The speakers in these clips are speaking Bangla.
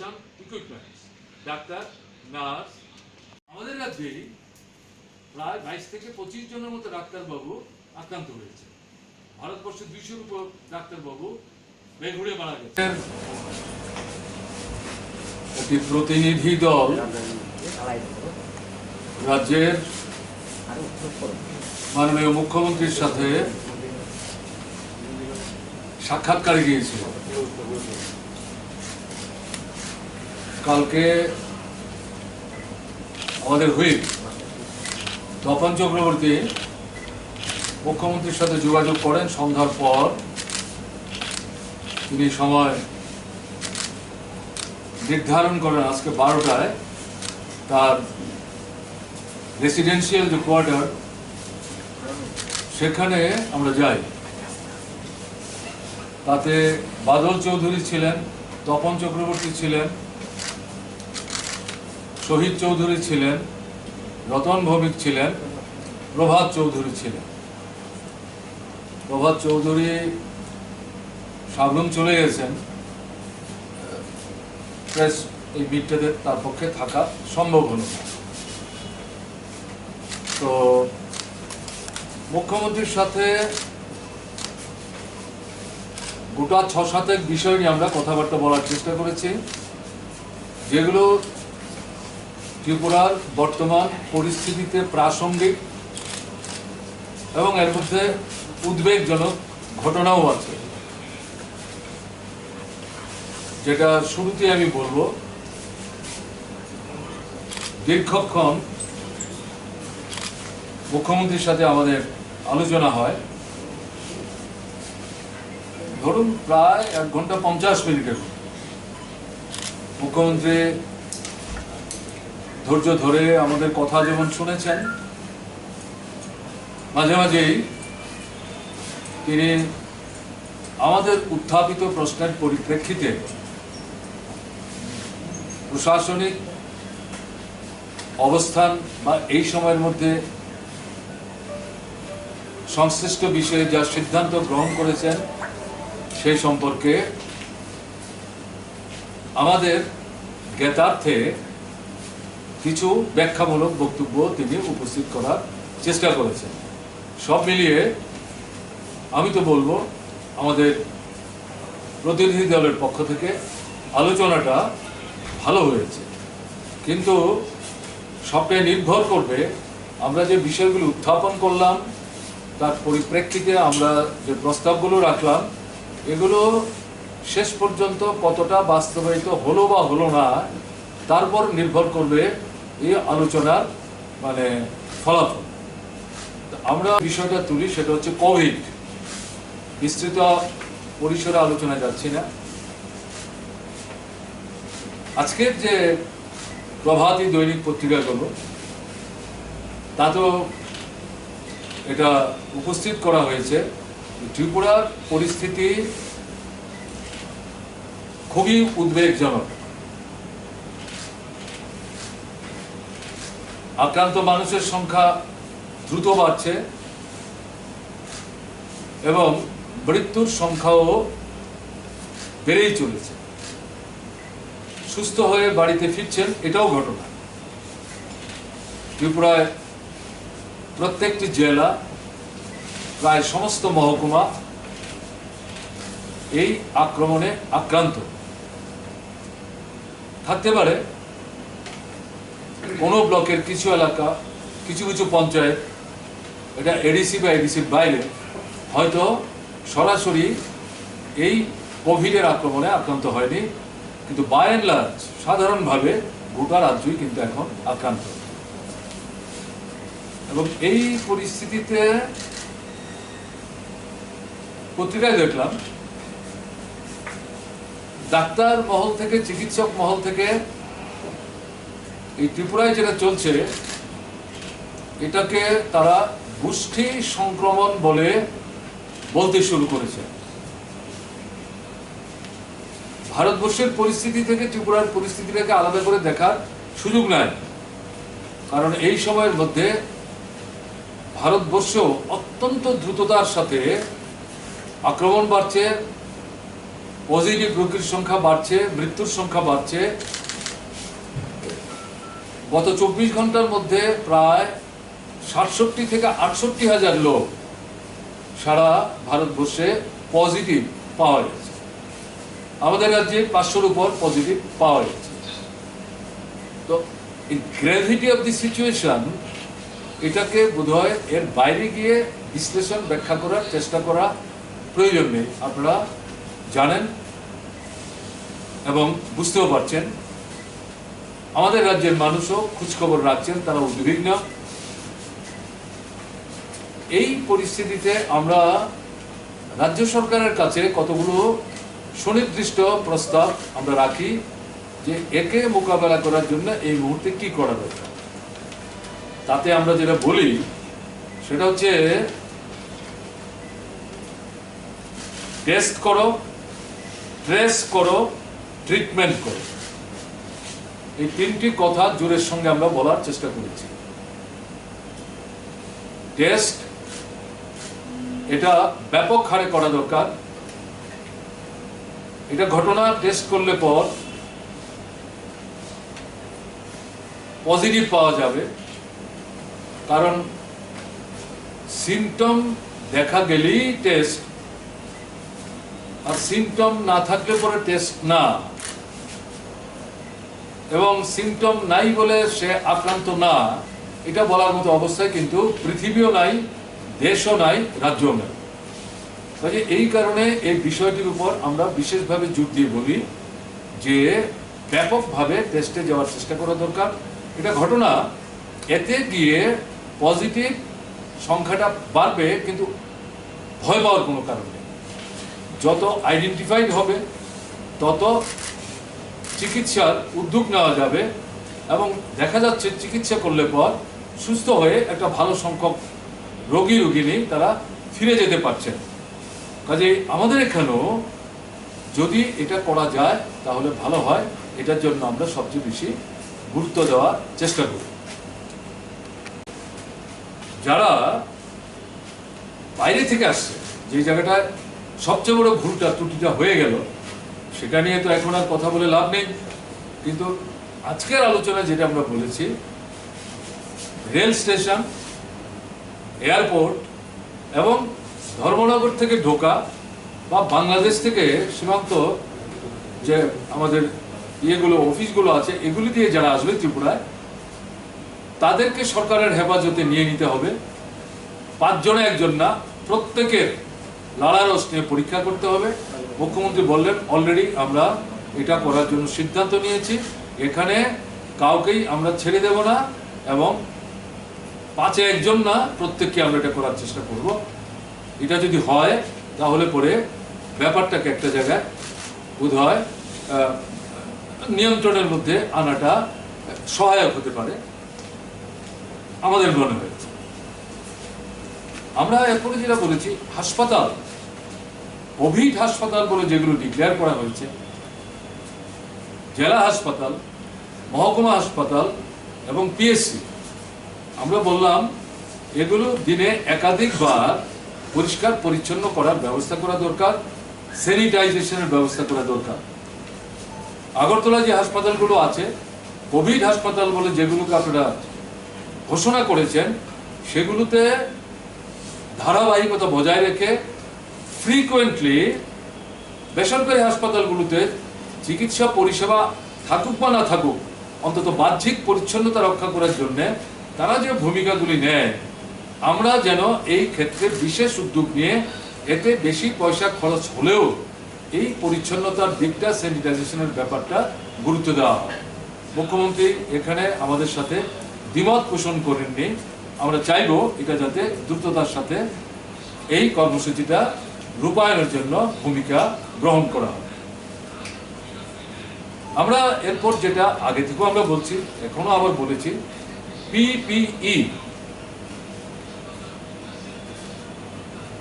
Production equipments, doctor, nurse. আমাদের রাজ্যে প্রায় 22 থেকে 25 জনের মতো ডাক্তারবাবু আক্রান্ত হয়েছে। ভারতবর্ষে 200-র উপর ডাক্তারবাবু বেঘুরে মারা গেছে। একটি প্রতিনিধি দল রাজ্যের মাননীয় মুখ্যমন্ত্রীর সাথে সাক্ষাৎকারে গিয়েছিল। কালকে আমাদের হুইপ তপন চক্রবর্তী মুখ্যমন্ত্রীর সাথে যোগাযোগ করেন সন্ধ্যার পর। তিনি সময় নির্ধারণ করেন আজকে 12টায় তার রেসিডেন্সিয়াল যে কোয়ার্টার সেখানে আমরা যাই। তাতে বাদল চৌধুরী ছিলেন, তপন চক্রবর্তী ছিলেন, শহীদ চৌধুরী ছিলেন, রতন ভৌমিক ছিলেন, প্রভাত চৌধুরী ছিলেন। প্রভাত চৌধুরী সাবরুম চলে গেছেন, প্রেস এই মিটটাতে তার পক্ষে থাকা সম্ভব হল না। তো মুখ্যমন্ত্রীর সাথে গোটা 6-7 বিষয় নিয়ে আমরা কথাবার্তা বলার চেষ্টা করেছি, যেগুলো ত্রিপুরার বর্তমান পরিস্থিতিতে প্রাসঙ্গিক এবং এর মধ্যে উদ্বেগজনক ঘটনাও আছে। যেটা শুরুতে আমি বলবো, দীর্ঘক্ষণ মুখ্যমন্ত্রীর সাথে আমাদের আলোচনা হয়, ধরুন প্রায় 1 ঘন্টা 50 মিনিটের। মুখ্যমন্ত্রী ধৈর্য ধরে আমাদের কথা যেমন শুনেছেন, মাঝে মাঝেই তিনি আমাদের উত্থাপিত প্রশ্নের পরিপ্রেক্ষিতে প্রশাসনিক অবস্থান বা এই সময়ের মধ্যে সংশ্লিষ্ট বিষয়ে যা সিদ্ধান্ত গ্রহণ করেছেন সেই সম্পর্কে আমাদের জ্ঞাতার্থে কিছু ব্যাখ্যামূলক বক্তব্য তিনি উপস্থিত করার চেষ্টা করেছেন। সব মিলিয়ে আমি তো বলবো আমাদের প্রতিনিধি দলের পক্ষ থেকে আলোচনাটা ভালো হয়েছে, কিন্তু সবটাই নির্ভর করবে আমরা যে বিষয়গুলো উত্থাপন করলাম তার পরিপ্রেক্ষিতে আমরা যে প্রস্তাবগুলো রাখলাম এগুলো শেষ পর্যন্ত কতটা বাস্তবায়িত হলো বা হলো না তারপর নির্ভর করবে এই আলোচনার ফলাফল। আমরা বিষয়টা তুলি, সেটা হচ্ছে কোভিড। বিস্তৃত পরিসরে আলোচনা যাচ্ছি না। আজকের যে প্রভাতী দৈনিক পত্রিকাগুলো তা তো এটা উপস্থিত করা হয়েছে, ত্রিপুরার পরিস্থিতি খুবই উদ্বেগজনক। আক্রান্ত মানুষের সংখ্যা দ্রুত বাড়ছে এবং মৃত্যুর সংখ্যাও বেড়েই চলেছে। সুস্থ হয়ে বাড়িতে ফিরছেন এটাও ঘটনা। ত্রিপুরায় প্রত্যেকটি জেলা, প্রায় সমস্ত মহকুমা এই আক্রমণে আক্রান্ত থাকতে পারে। কোনো ব্লকের কিছু এলাকা, কিছু কিছু পঞ্চায়েত এটা এডিসি বা এডিসির বাইরে হয়তো সরাসরি এই কোভিডের আক্রমণে আক্রান্ত হয়নি, কিন্তু বাই অ্যান্ড লার্জ সাধারণভাবে গোটা রাজ্যই কিন্তু এখন আক্রান্ত। এবং এই পরিস্থিতিতে পত্রিকায় দেখলাম ডাক্তার মহল থেকে, চিকিৎসক মহল থেকে এই ত্রিপুরায় যেটা চলছে এটাকে তারা গোষ্ঠী সংক্রমণ বলে বলতে শুরু করেছে। ভারতবর্ষের পরিস্থিতি থেকে ত্রিপুরার পরিস্থিতিটাকে আলাদা করে দেখার সুযোগ নাই, কারণ এই সময়ের মধ্যে ভারতবর্ষ অত্যন্ত দ্রুততার সাথে আক্রমণ বাড়ছে, পজিটিভ রোগীর সংখ্যা বাড়ছে, মৃত্যুর সংখ্যা বাড়ছে। গত 24 ঘন্টার মধ্যে প্রায় 67 থেকে 68 হাজার লোক সারা ভারতবর্ষে পজিটিভ পাওয়া গেছে। আমাদের রাজ্যে 500-র উপর পজিটিভ পাওয়া গেছে। তো এই গ্র্যাভিটি অফ দি সিচুয়েশন, এটাকে বোধহয় এর বাইরে গিয়ে বিশ্লেষণ ব্যাখ্যা করার চেষ্টা করা প্রয়োজন নেই। আপনারা জানেন এবং বুঝতেও পারছেন। আমাদের রাজ্যের মানুষও খোঁজখবর রাখছেন, তারা উদ্বিগ্ন। এই পরিস্থিতিতে আমরা রাজ্য সরকারের কাছে কতগুলো সুনির্দিষ্ট প্রস্তাব আমরা রাখি যে একে মোকাবেলা করার জন্য এই মুহূর্তে কি করা দরকার। তাতে আমরা যেটা বলি সেটা হচ্ছে টেস্ট করো, ট্রেস করো, ট্রিটমেন্ট করো। এই তিনটি কথা জোরের সঙ্গে আমরা বলার চেষ্টা করেছি। টেস্ট, এটা ব্যাপক হারে করা দরকার। এটা ঘটনা টেস্ট করলে পর পজিটিভ পাওয়া যাবে, কারণ সিমটম দেখা গেলেই টেস্ট, আর সিমটম না থাকলে পরে টেস্ট না, এবং সিমটম নাই বলে সে আক্রান্ত না, এটা বলার মতো অবস্থায় কিন্তু পৃথিবীও নাই, দেশও নাই, রাজ্যও নাই। কাজে এই কারণে এই বিষয়টির উপর আমরা বিশেষভাবে জোর দিয়ে বলি যে ব্যাপকভাবে টেস্টে যাওয়ার চেষ্টা করা দরকার। এটা ঘটনা, এতে গিয়ে পজিটিভ সংখ্যাটা বাড়বে, কিন্তু ভয় পাওয়ার কোনো কারণ নেই। যত আইডেন্টিফাইড হবে তত চিকিৎসার উদ্যোগ নেওয়া যাবে, এবং দেখা যাচ্ছে চিকিৎসা করলে পর সুস্থ হয়ে একটা ভালো সংখ্যক রোগিনী তারা ফিরে যেতে পারছেন। কাজে আমাদের এখানেও যদি এটা করা যায় তাহলে ভালো হয়। এটার জন্য আমরা সবচেয়ে বেশি গুরুত্ব দেওয়ার চেষ্টা করি। যারা বাইরে থেকে আসছে, যে জায়গাটায় সবচেয়ে বড় ভুলটা ত্রুটিটা হয়ে গেল, সেটা নিয়ে তো এখন আর কথা বলে লাভ নেই। কিন্তু আজকের আলোচনায় যেটা আমরা বলেছি, রেল স্টেশন, এয়ারপোর্ট এবং ধর্মনগর থেকে ঢোকা বা বাংলাদেশ থেকে সীমান্ত যে আমাদের ইয়েগুলো অফিসগুলো আছে, এগুলি দিয়ে যারা আসবে ত্রিপুরায়, তাদেরকে সরকারের হেফাজতে নিয়ে নিতে হবে। 5 জনে 1 জন না, প্রত্যেকের লালারস নিয়ে পরীক্ষা করতে হবে। মুখ্যমন্ত্রী বললেন অলরেডি আমরা এটা করার জন্য সিদ্ধান্ত নিয়েছি, এখানে কাউকেই আমরা ছেড়ে দেব না, এবং 5-এ 1 জন না, প্রত্যেককে আমরা এটা করার চেষ্টা করব। এটা যদি হয় তাহলে পরে ব্যাপারটাকে একটা জায়গায় বোধহয় নিয়ন্ত্রণের মধ্যে আনাটা সহায়ক হতে পারে আমাদের মনে হয়েছে। আমরা এরপরে যেটা বলেছি, হাসপাতাল, কোভিড হাসপাতাল বলে যেগুলো ডিক্লেয়ার করা হয়েছে, জেলা হাসপাতাল, মহকুমা হাসপাতাল এবং পিএসসি, আমরা বললাম এগুলো দিনে একাধিকবার পরিষ্কার পরিচ্ছন্ন করার ব্যবস্থা করা দরকার, স্যানিটাইজেশনের ব্যবস্থা করা দরকার। আগরতলা যে হাসপাতালগুলো আছে, কোভিড হাসপাতাল বলে যেগুলোকে আপনারা ঘোষণা করেছেন, সেগুলোতে ধারাবাহিকতা বজায় রেখে ফ্রিকুয়েন্টলি বেসরকারি হাসপাতালগুলোতে চিকিৎসা পরিষেবা থাকুক বা না থাকুক, অন্তত বাহ্যিক পরিচ্ছন্নতা রক্ষা করার জন্য তারা যে ভূমিকাগুলি নেয়, আমরা যেন এই ক্ষেত্রে বিশেষ উদ্যোগ নিয়ে এতে বেশি পয়সা খরচ হলেও এই পরিচ্ছন্নতার দিকটা, স্যানিটাইজেশনের ব্যাপারটা গুরুত্ব দেওয়া হয়। মুখ্যমন্ত্রী এখানে আমাদের সাথে দ্বিমত পোষণ করেননি। আমরা চাইব এটা যাতে দ্রুততার সাথে এই কর্মসূচিটা রূপায়ণের জন্য ভূমিকা গ্রহণ করা হয়। আমরা এরপর যেটা আগে থেকেও আমরা বলছি, এখনো আবার বলেছি, PPE,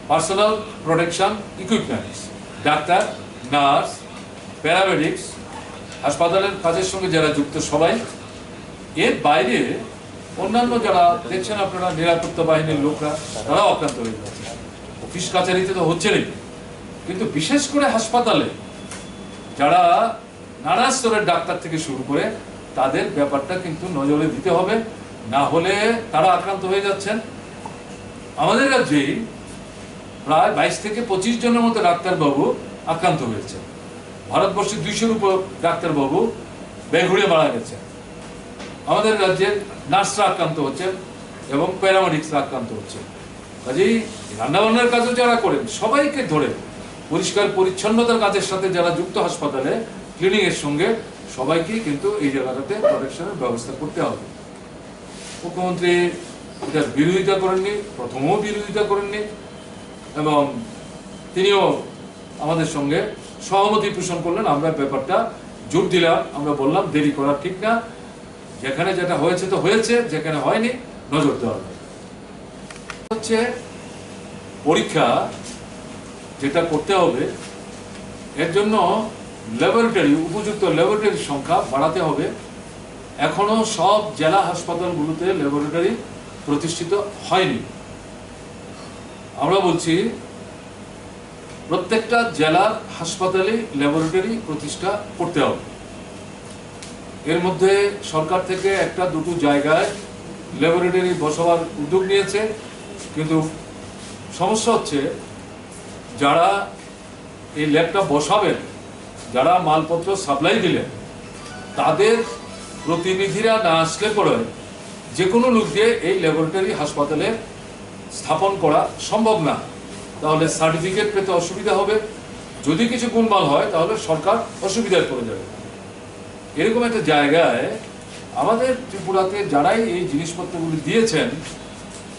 personal protection equipments, doctor, nurse, paramedics, হাসপাতালের কাজের সঙ্গে যারা যুক্ত সবাই, এর বাইরে অন্যান্য যারা দেখছেন আপনারা, নিরাপত্তা বাহিনীর লোকরা, তারাও আক্রান্ত হয়ে যাচ্ছে। অফিস কাছারিতে তো হচ্ছে না, কিন্তু বিশেষ করে হাসপাতালে যারা নানা স্তরের ডাক্তার থেকে শুরু করে তাদের ব্যাপারটা কিন্তু নজরে দিতে হবে, না হলে তারা আক্রান্ত হয়ে যাচ্ছেন। আমাদের রাজ্যেই প্রায় 22 থেকে 25 জনের মতো ডাক্তারবাবু আক্রান্ত হয়েছে। ভারতবর্ষে 200-র উপর ডাক্তারবাবু বেঘুরে মারা গেছে। আমাদের রাজ্যের নার্সরা আক্রান্ত হচ্ছেন এবং প্যারামেডিক্সরা আক্রান্ত হচ্ছে। কাজেই রান্নাবান্নার কাজও যারা করেন সবাইকে ধরে পরিষ্কার পরিচ্ছন্নতার কাজের সাথে যারা যুক্ত হাসপাতালে ক্লিনিং এর সঙ্গে সবাইকেই কিন্তু এই জায়গাটাতে প্রোটেকশনের ব্যবস্থা করতে হবে। মুখ্যমন্ত্রী এটার বিরোধিতা করেননি, প্রথমেও বিরোধিতা করেননি এবং তিনিও আমাদের সঙ্গে সহমতি পোষণ করলেন। আমরা ব্যাপারটা জোর দিলাম, আমরা বললাম দেরি করা ঠিক না, যেখানে যেটা হয়েছে তো হয়েছে, যেখানে হয়নি নজর দেওয়া হবে। হচ্ছে পরীক্ষা যেটা করতে হবে, এর জন্য ল্যাবরেটরি, উপযুক্ত ল্যাবরেটরির সংখ্যা বাড়াতে হবে। এখনো সব জেলা হাসপাতালগুলোতে ল্যাবরেটরি প্রতিষ্ঠিত হয়নি। আমরা বলছি প্রত্যেকটা জেলার হাসপাতালে ল্যাবরেটরি প্রতিষ্ঠা করতে হবে। এর মধ্যে সরকার থেকে 1-2 জায়গায় ল্যাবরেটরি বসাবার উদ্যোগ নিয়েছে, কিন্তু সমস্যা হচ্ছে যারা এই ল্যাবটা বসাবেন, যারা মালপত্র সাপ্লাই দিলেন, তাদের প্রতিনিধিরা না আসলে পরে যে কোনো লোক দিয়ে এই ল্যাবরেটরি হাসপাতালে স্থাপন করা সম্ভব না। তাহলে সার্টিফিকেট পেতে অসুবিধা হবে, যদি কিছু গোলমাল হয় তাহলে সরকার অসুবিধায় পড়ে যাবে। এরকম একটা জায়গায় আমাদের ত্রিপুরাতে যারাই এই জিনিসপত্রগুলি দিয়েছেন,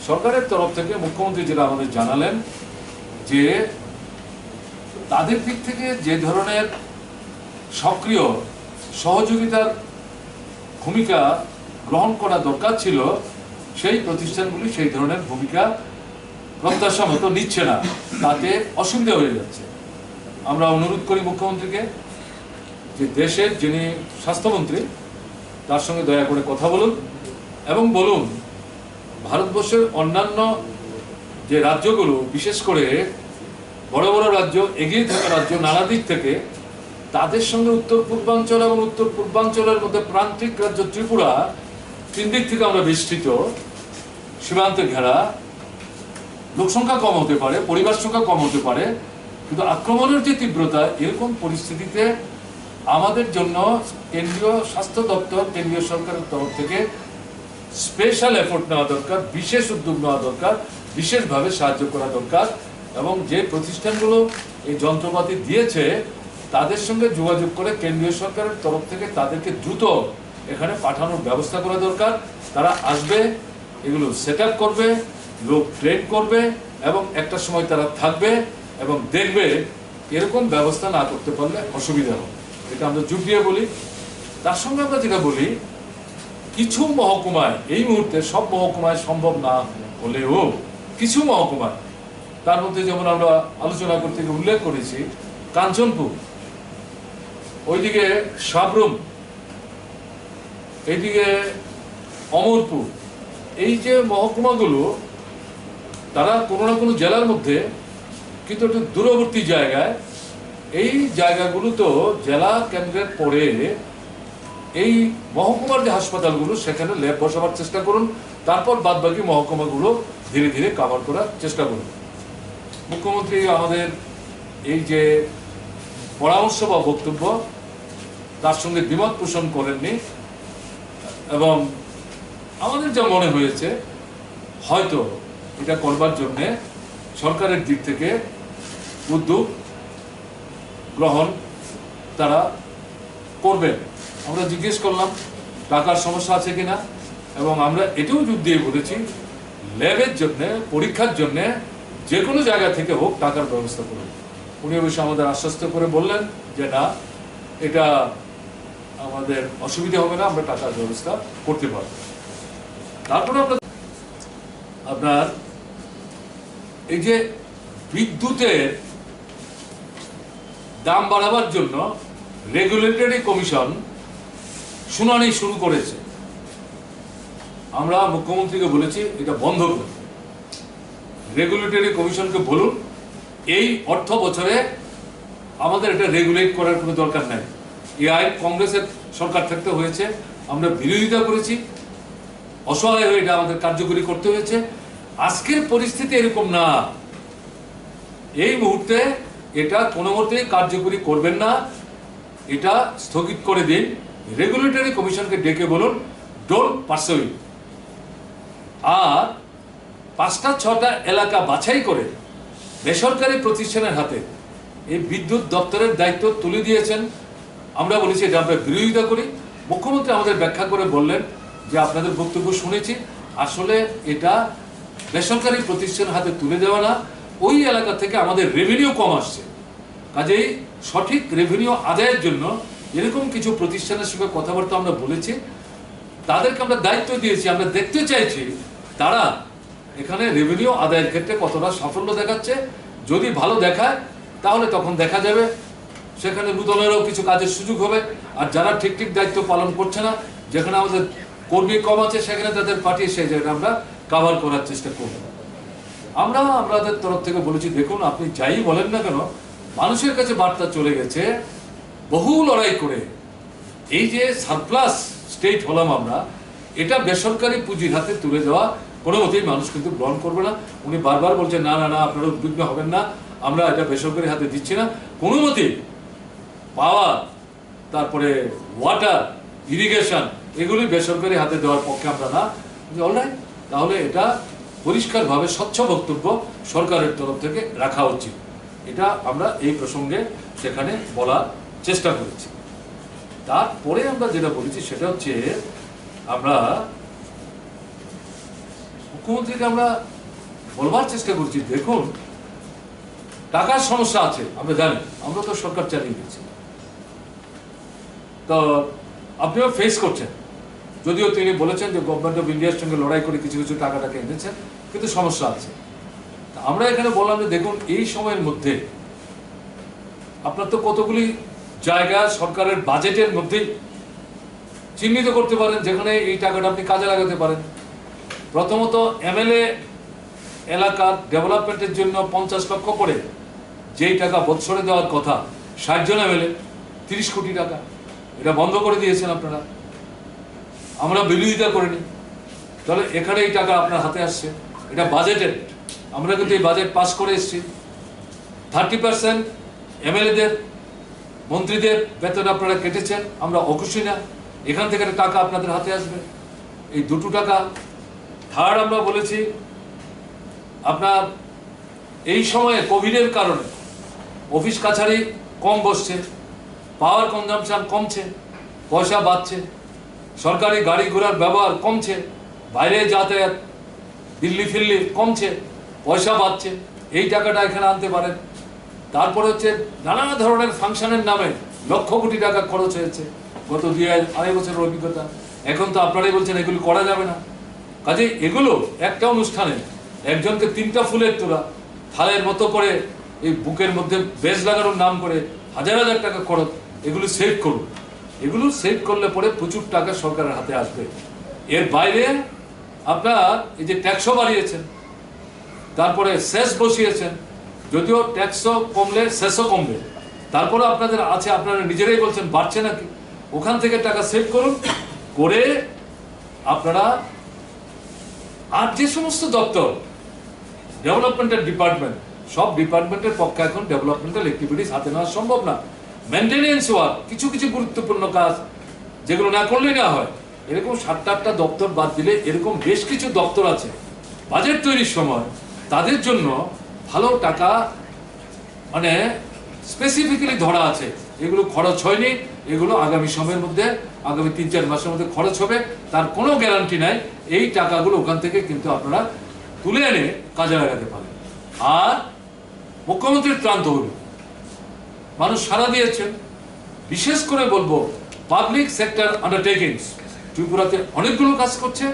সরকারের তরফ থেকে মুখ্যমন্ত্রী যেটা আমাদের জানালেন যে তাদের দিক থেকে যে ধরনের সক্রিয় সহযোগিতার ভূমিকা গ্রহণ করা দরকার ছিল, সেই প্রতিষ্ঠানগুলি সেই ধরনের ভূমিকা প্রত্যাশা মতো নিচ্ছে না, তাতে অসুবিধা হয়ে যাচ্ছে। আমরা অনুরোধ করি মুখ্যমন্ত্রীকে যে দেশের যিনি স্বাস্থ্যমন্ত্রী তার সঙ্গে দয়া করে কথা বলুন এবং বলুন ভারতবর্ষের অন্যান্য যে রাজ্যগুলো, বিশেষ করে বড় বড় রাজ্য, এগিয়ে থাকা রাজ্য নানা দিক থেকে, তাদের সঙ্গে উত্তর পূর্বাঞ্চল এবং উত্তর পূর্বাঞ্চলের মধ্যে প্রান্তিক রাজ্য ত্রিপুরা, 3 দিক থেকে আমরা বেষ্টিত, সীমান্তে ঘেরা, লোকসংখ্যা কম হতে পারে, পরিবার সংখ্যা কম হতে পারে, কিন্তু আক্রমণের যে তীব্রতা, এরকম পরিস্থিতিতে আমাদের জন্য কেন্দ্রীয় স্বাস্থ্য দপ্তর, কেন্দ্রীয় সরকারের তরফ থেকে স্পেশাল এফোর্ট নেওয়া দরকার, বিশেষ উদ্যোগ নেওয়া দরকার, বিশেষভাবে সাহায্য করা দরকার এবং যে প্রতিষ্ঠানগুলো এই যন্ত্রপাতি দিয়েছে তাদের সঙ্গে যোগাযোগ করে কেন্দ্রীয় সরকারের তরফ থেকে তাদেরকে দ্রুত এখানে পাঠানোর ব্যবস্থা করা দরকার। তারা আসবে, এগুলো সেট আপ করবে, লোক ট্রেন করবে এবং একটা সময় তারা থাকবে এবং দেখবে। এরকম ব্যবস্থা না করতে পারলে অসুবিধা হবে, এটা আমরা জোর দিয়ে বলি। তার সঙ্গে আমরা যেটা বলি, কিছু মহকুমায়, এই মুহূর্তে সব মহকুমায় সম্ভব না হলেও কিছু মহকুমায়, তার মধ্যে যেমন আমরা আলোচনা করতে উল্লেখ করেছি কাঞ্চনপুর, ওইদিকে সাবরুম, এইদিকে অমরপুর, এই যে মহকুমাগুলো, তারা কোনো না কোনো জেলার মধ্যে কিন্তু একটু দূরবর্তী জায়গায়, এই জায়গাগুলো তো জেলা কেন্দ্রের পরে এই মহকুমার যে হাসপাতালগুলো, সেখানে ল্যাব বসাবার চেষ্টা করুন, তারপর বাদবাকি মহকুমাগুলো ধীরে ধীরে কভার করার চেষ্টা করুন। মুখ্যমন্ত্রী আমাদের এই যে পরামর্শ বা বক্তব্য, তার সঙ্গে দ্বিমত পোষণ করেননি এবং আমাদের যা মনে হয়েছে হয়তো এটা করবার জন্যে সরকারের দিক থেকে উদ্যোগ গ্রহণ তারা করবেন। আমরা জিজ্ঞেস করলাম টাকার সমস্যা আছে কিনা এবং আমরা এটাও জোর দিয়ে বলেছি ল্যাবের জন্য, পরীক্ষার জন্য যে কোনো জায়গা থেকে হোক টাকার ব্যবস্থা করুন। উনি অবশ্যই আমাদের আশ্বস্ত করে বললেন যে না, এটা আমাদের অসুবিধা হবে না, আমরা টাকার ব্যবস্থা করতে পারব। তারপরে আপনার এই যে বিদ্যুতের দাম বাড়াবার জন্য রেগুলেটরি কমিশন শুনানি শুরু করেছে। আমরা মুখ্যমন্ত্রীকে বলেছি এটা বন্ধ করতে। রেগুলেটরি কমিশনকে বলুন এই অর্থ বছরে আমাদের এটা রেগুলেট করার কোনো দরকার নাই। এই আইন কংগ্রেসের সরকার থাকতে হয়েছে, আমরা বিরোধিতা করেছি, অসহায় হয়ে এটা আমাদের কার্যকরী করতে হয়েছে। আজকের পরিস্থিতি এরকম না, এই মুহূর্তে এটা কোনো মতেই কার্যকরী করবেন না, এটা স্থগিত করে দিন। রেগুলেটরি কমিশনকে ডেকে বলুন ডোন্ট পারসিউ ইট। আর 5টা-6টা এলাকা বাছাই করে বেসরকারি প্রতিষ্ঠানের হাতে এই বিদ্যুৎ দপ্তরের দায়িত্ব তুলে দিয়েছেন। আমরা বলেছি এটা আমরা বিরোধিতা করি। মুখ্যমন্ত্রী আমাদের ব্যাখ্যা করে বললেন যে আপনাদের বক্তব্য শুনেছি, আসলে এটা বেসরকারি প্রতিষ্ঠানের হাতে তুলে দেওয়া না, ওই এলাকা থেকে আমাদের রেভিনিউ কম আসছে, কাজেই সঠিক রেভিনিউ আদায়ের জন্য এরকম কিছু প্রতিষ্ঠানের সঙ্গে কথাবার্তা আমরা বলেছি, তাদেরকে আমরা দায়িত্ব দিয়েছি। আমরা দেখতে চাইছি তারা এখানে রেভিনিউ আদায়ের ক্ষেত্রে কতটা সাফল্য দেখাচ্ছে। যদি ভালো দেখায় তাহলে তখন দেখা যাবে সেখানে নূতনেরও কিছু কাজের সুযোগ হবে। আর যারা ঠিক ঠিক দায়িত্ব পালন করছে না, যেখানে আমাদের কর্মী কম আছে, সেখানে তাদের পাঠিয়ে সেই জায়গাটা আমরা কাভার করার চেষ্টা করব। আমরা আমাদের তরফ থেকে বলেছি, দেখুন আপনি যাই বলেন না কেন, মানুষের কাছে বার্তা চলে গেছে। বহু লড়াই করে এই যে সারপ্লাস স্টেট হলাম আমরা, এটা বেসরকারি পুঁজির হাতে তুলে দেওয়া কোনো মতেই মানুষ কিন্তু গ্রহণ করবে না। উনি বারবার বলছেন না না না, আপনারা উদ্বিগ্ন হবেন না, আমরা এটা বেসরকারি হাতে দিচ্ছি না কোনো মতেই। পাওয়ার, তারপরে ওয়াটার, ইরিগেশন, এগুলি বেসরকারি হাতে দেওয়ার পক্ষে আমরা না। অলরাইট, তাহলে এটা পরিষ্কারভাবে স্বচ্ছ বক্তব্য সরকারের তরফ থেকে রাখা উচিত, এটা আমরা এই প্রসঙ্গে সেখানে বলার চেষ্টা করেছি। তারপরে আমরা যেটা বলেছি সেটা হচ্ছে, আমরা মুখ্যমন্ত্রীকে আমরা বলবার চেষ্টা করছি, দেখুন টাকার সমস্যা আছে, আমরা জানি, আমরা তো সরকার চালিয়ে দিচ্ছি, তো আপনিও ফেস করছেন। যদিও তিনি বলেছেন যে গভর্নমেন্ট অফ ইন্ডিয়ার সঙ্গে লড়াই করে কিছু কিছু টাকাটাকে এনেছেন, কিন্তু সমস্যা আছে। আমরা এখানে বললাম যে দেখুন এই সময়ের মধ্যে আপনার তো কতগুলি জায়গা সরকারের বাজেটের মধ্যেই চিহ্নিত করতে পারেন যেখানে এই টাকাটা আপনি কাজে লাগাতে পারেন। প্রথমত এমএলএ এলাকার ডেভেলপমেন্টের জন্য 50 লক্ষ করে যেই টাকা বৎসরে দেওয়ার কথা, 60 জন এমএলএ, 30 কোটি টাকা, এটা বন্ধ করে দিয়েছেন আপনারা। আমরা বিরোধিতা করিনি, তাহলে এখানে এই টাকা আপনার হাতে আসছে, এটা বাজেটের। আমরা কিন্তু এই বাজেট পাস করে এসেছি। 30% এমএলএদের, মন্ত্রীদের বেতন আপনারা কেটেছেন, আমরা অখুশি না, এখান থেকে টাকা আপনাদের হাতে আসবে, এই 2 টাকা। থার্ড, আমরা বলেছি আপনার এই সময়ে কোভিডের কারণে অফিস কাছারি কম বসছে, পাওয়ার কনজাম্পশন কমছে, পয়সা বাড়ছে, সরকারি গাড়ি ঘোড়ার ব্যবহার কমছে, বাইরে যাতায়াত দিল্লি ফিল্লি কমছে, পয়সা বাড়ছে, এই টাকাটা এখানে আনতে পারেন। তারপরে হচ্ছে নানা ধরনের ফাংশনের নামে লক্ষ কোটি টাকা খরচ হয়েছে গত 2-2.5 বছরের অভিজ্ঞতা। এখন তো আপনারাই বলছেন এগুলো করা যাবে না। কাজে এগুলো একটা অনুষ্ঠানে একজনকে 3টা ফুলের তোড়া থালের মতো করে এই বুকের মধ্যে বেশ লাগানোর নাম করে হাজার হাজার টাকা খরচ, এগুলো সেভ করুন। এগুলো সেভ করলে পরে প্রচুর টাকা সরকারের হাতে আসবে। এর বাইরে আপনার এই যে ট্যাক্সও বাড়িয়েছেন, তারপরে সেস বসিয়েছেন, যদিও ট্যাক্সও কমলে সেসও কমবে, তারপরে আপনাদের আছে, আপনারা নিজেরাই বলছেন বাড়ছে নাকি, ওখান থেকে টাকা সেভ করুন, করে আপনারা আর যে সমস্ত দপ্তর ডেভেলপমেন্টের ডিপার্টমেন্ট, সব ডিপার্টমেন্টের পক্ষে এখন ডেভেলপমেন্টাল অ্যাক্টিভিটিস হাতে নেওয়া সম্ভব না। মেনটেনেন্স ওয়ার্ক, কিছু কিছু গুরুত্বপূর্ণ কাজ যেগুলো না করলেই না হয়, এরকম 7-8টা দপ্তর বাদ দিলে এরকম বেশ কিছু দপ্তর আছে বাজেট তৈরির সময় তাদের জন্য ভালো টাকা মানে স্পেসিফিক্যালি ধরা আছে, এগুলো খরচ হয়নি, এগুলো আগামী সময়ের মধ্যে, আগামী 3-4 মাসের মধ্যে খরচ হবে, তার কোনো গ্যারান্টি নাই। এই টাকাগুলো ওখান থেকে কিন্তু আপনারা তুলে এনে কাজে লাগাতে পারেন। আর মুখ্যমন্ত্রীর ত্রাণ তহবিল মানুষ সাড়া দিয়েছেন। বিশেষ করে বলবো পাবলিক সেক্টর আন্ডারটেকিংস ত্রিপুরাতে অনেকগুলো কাজ করছে।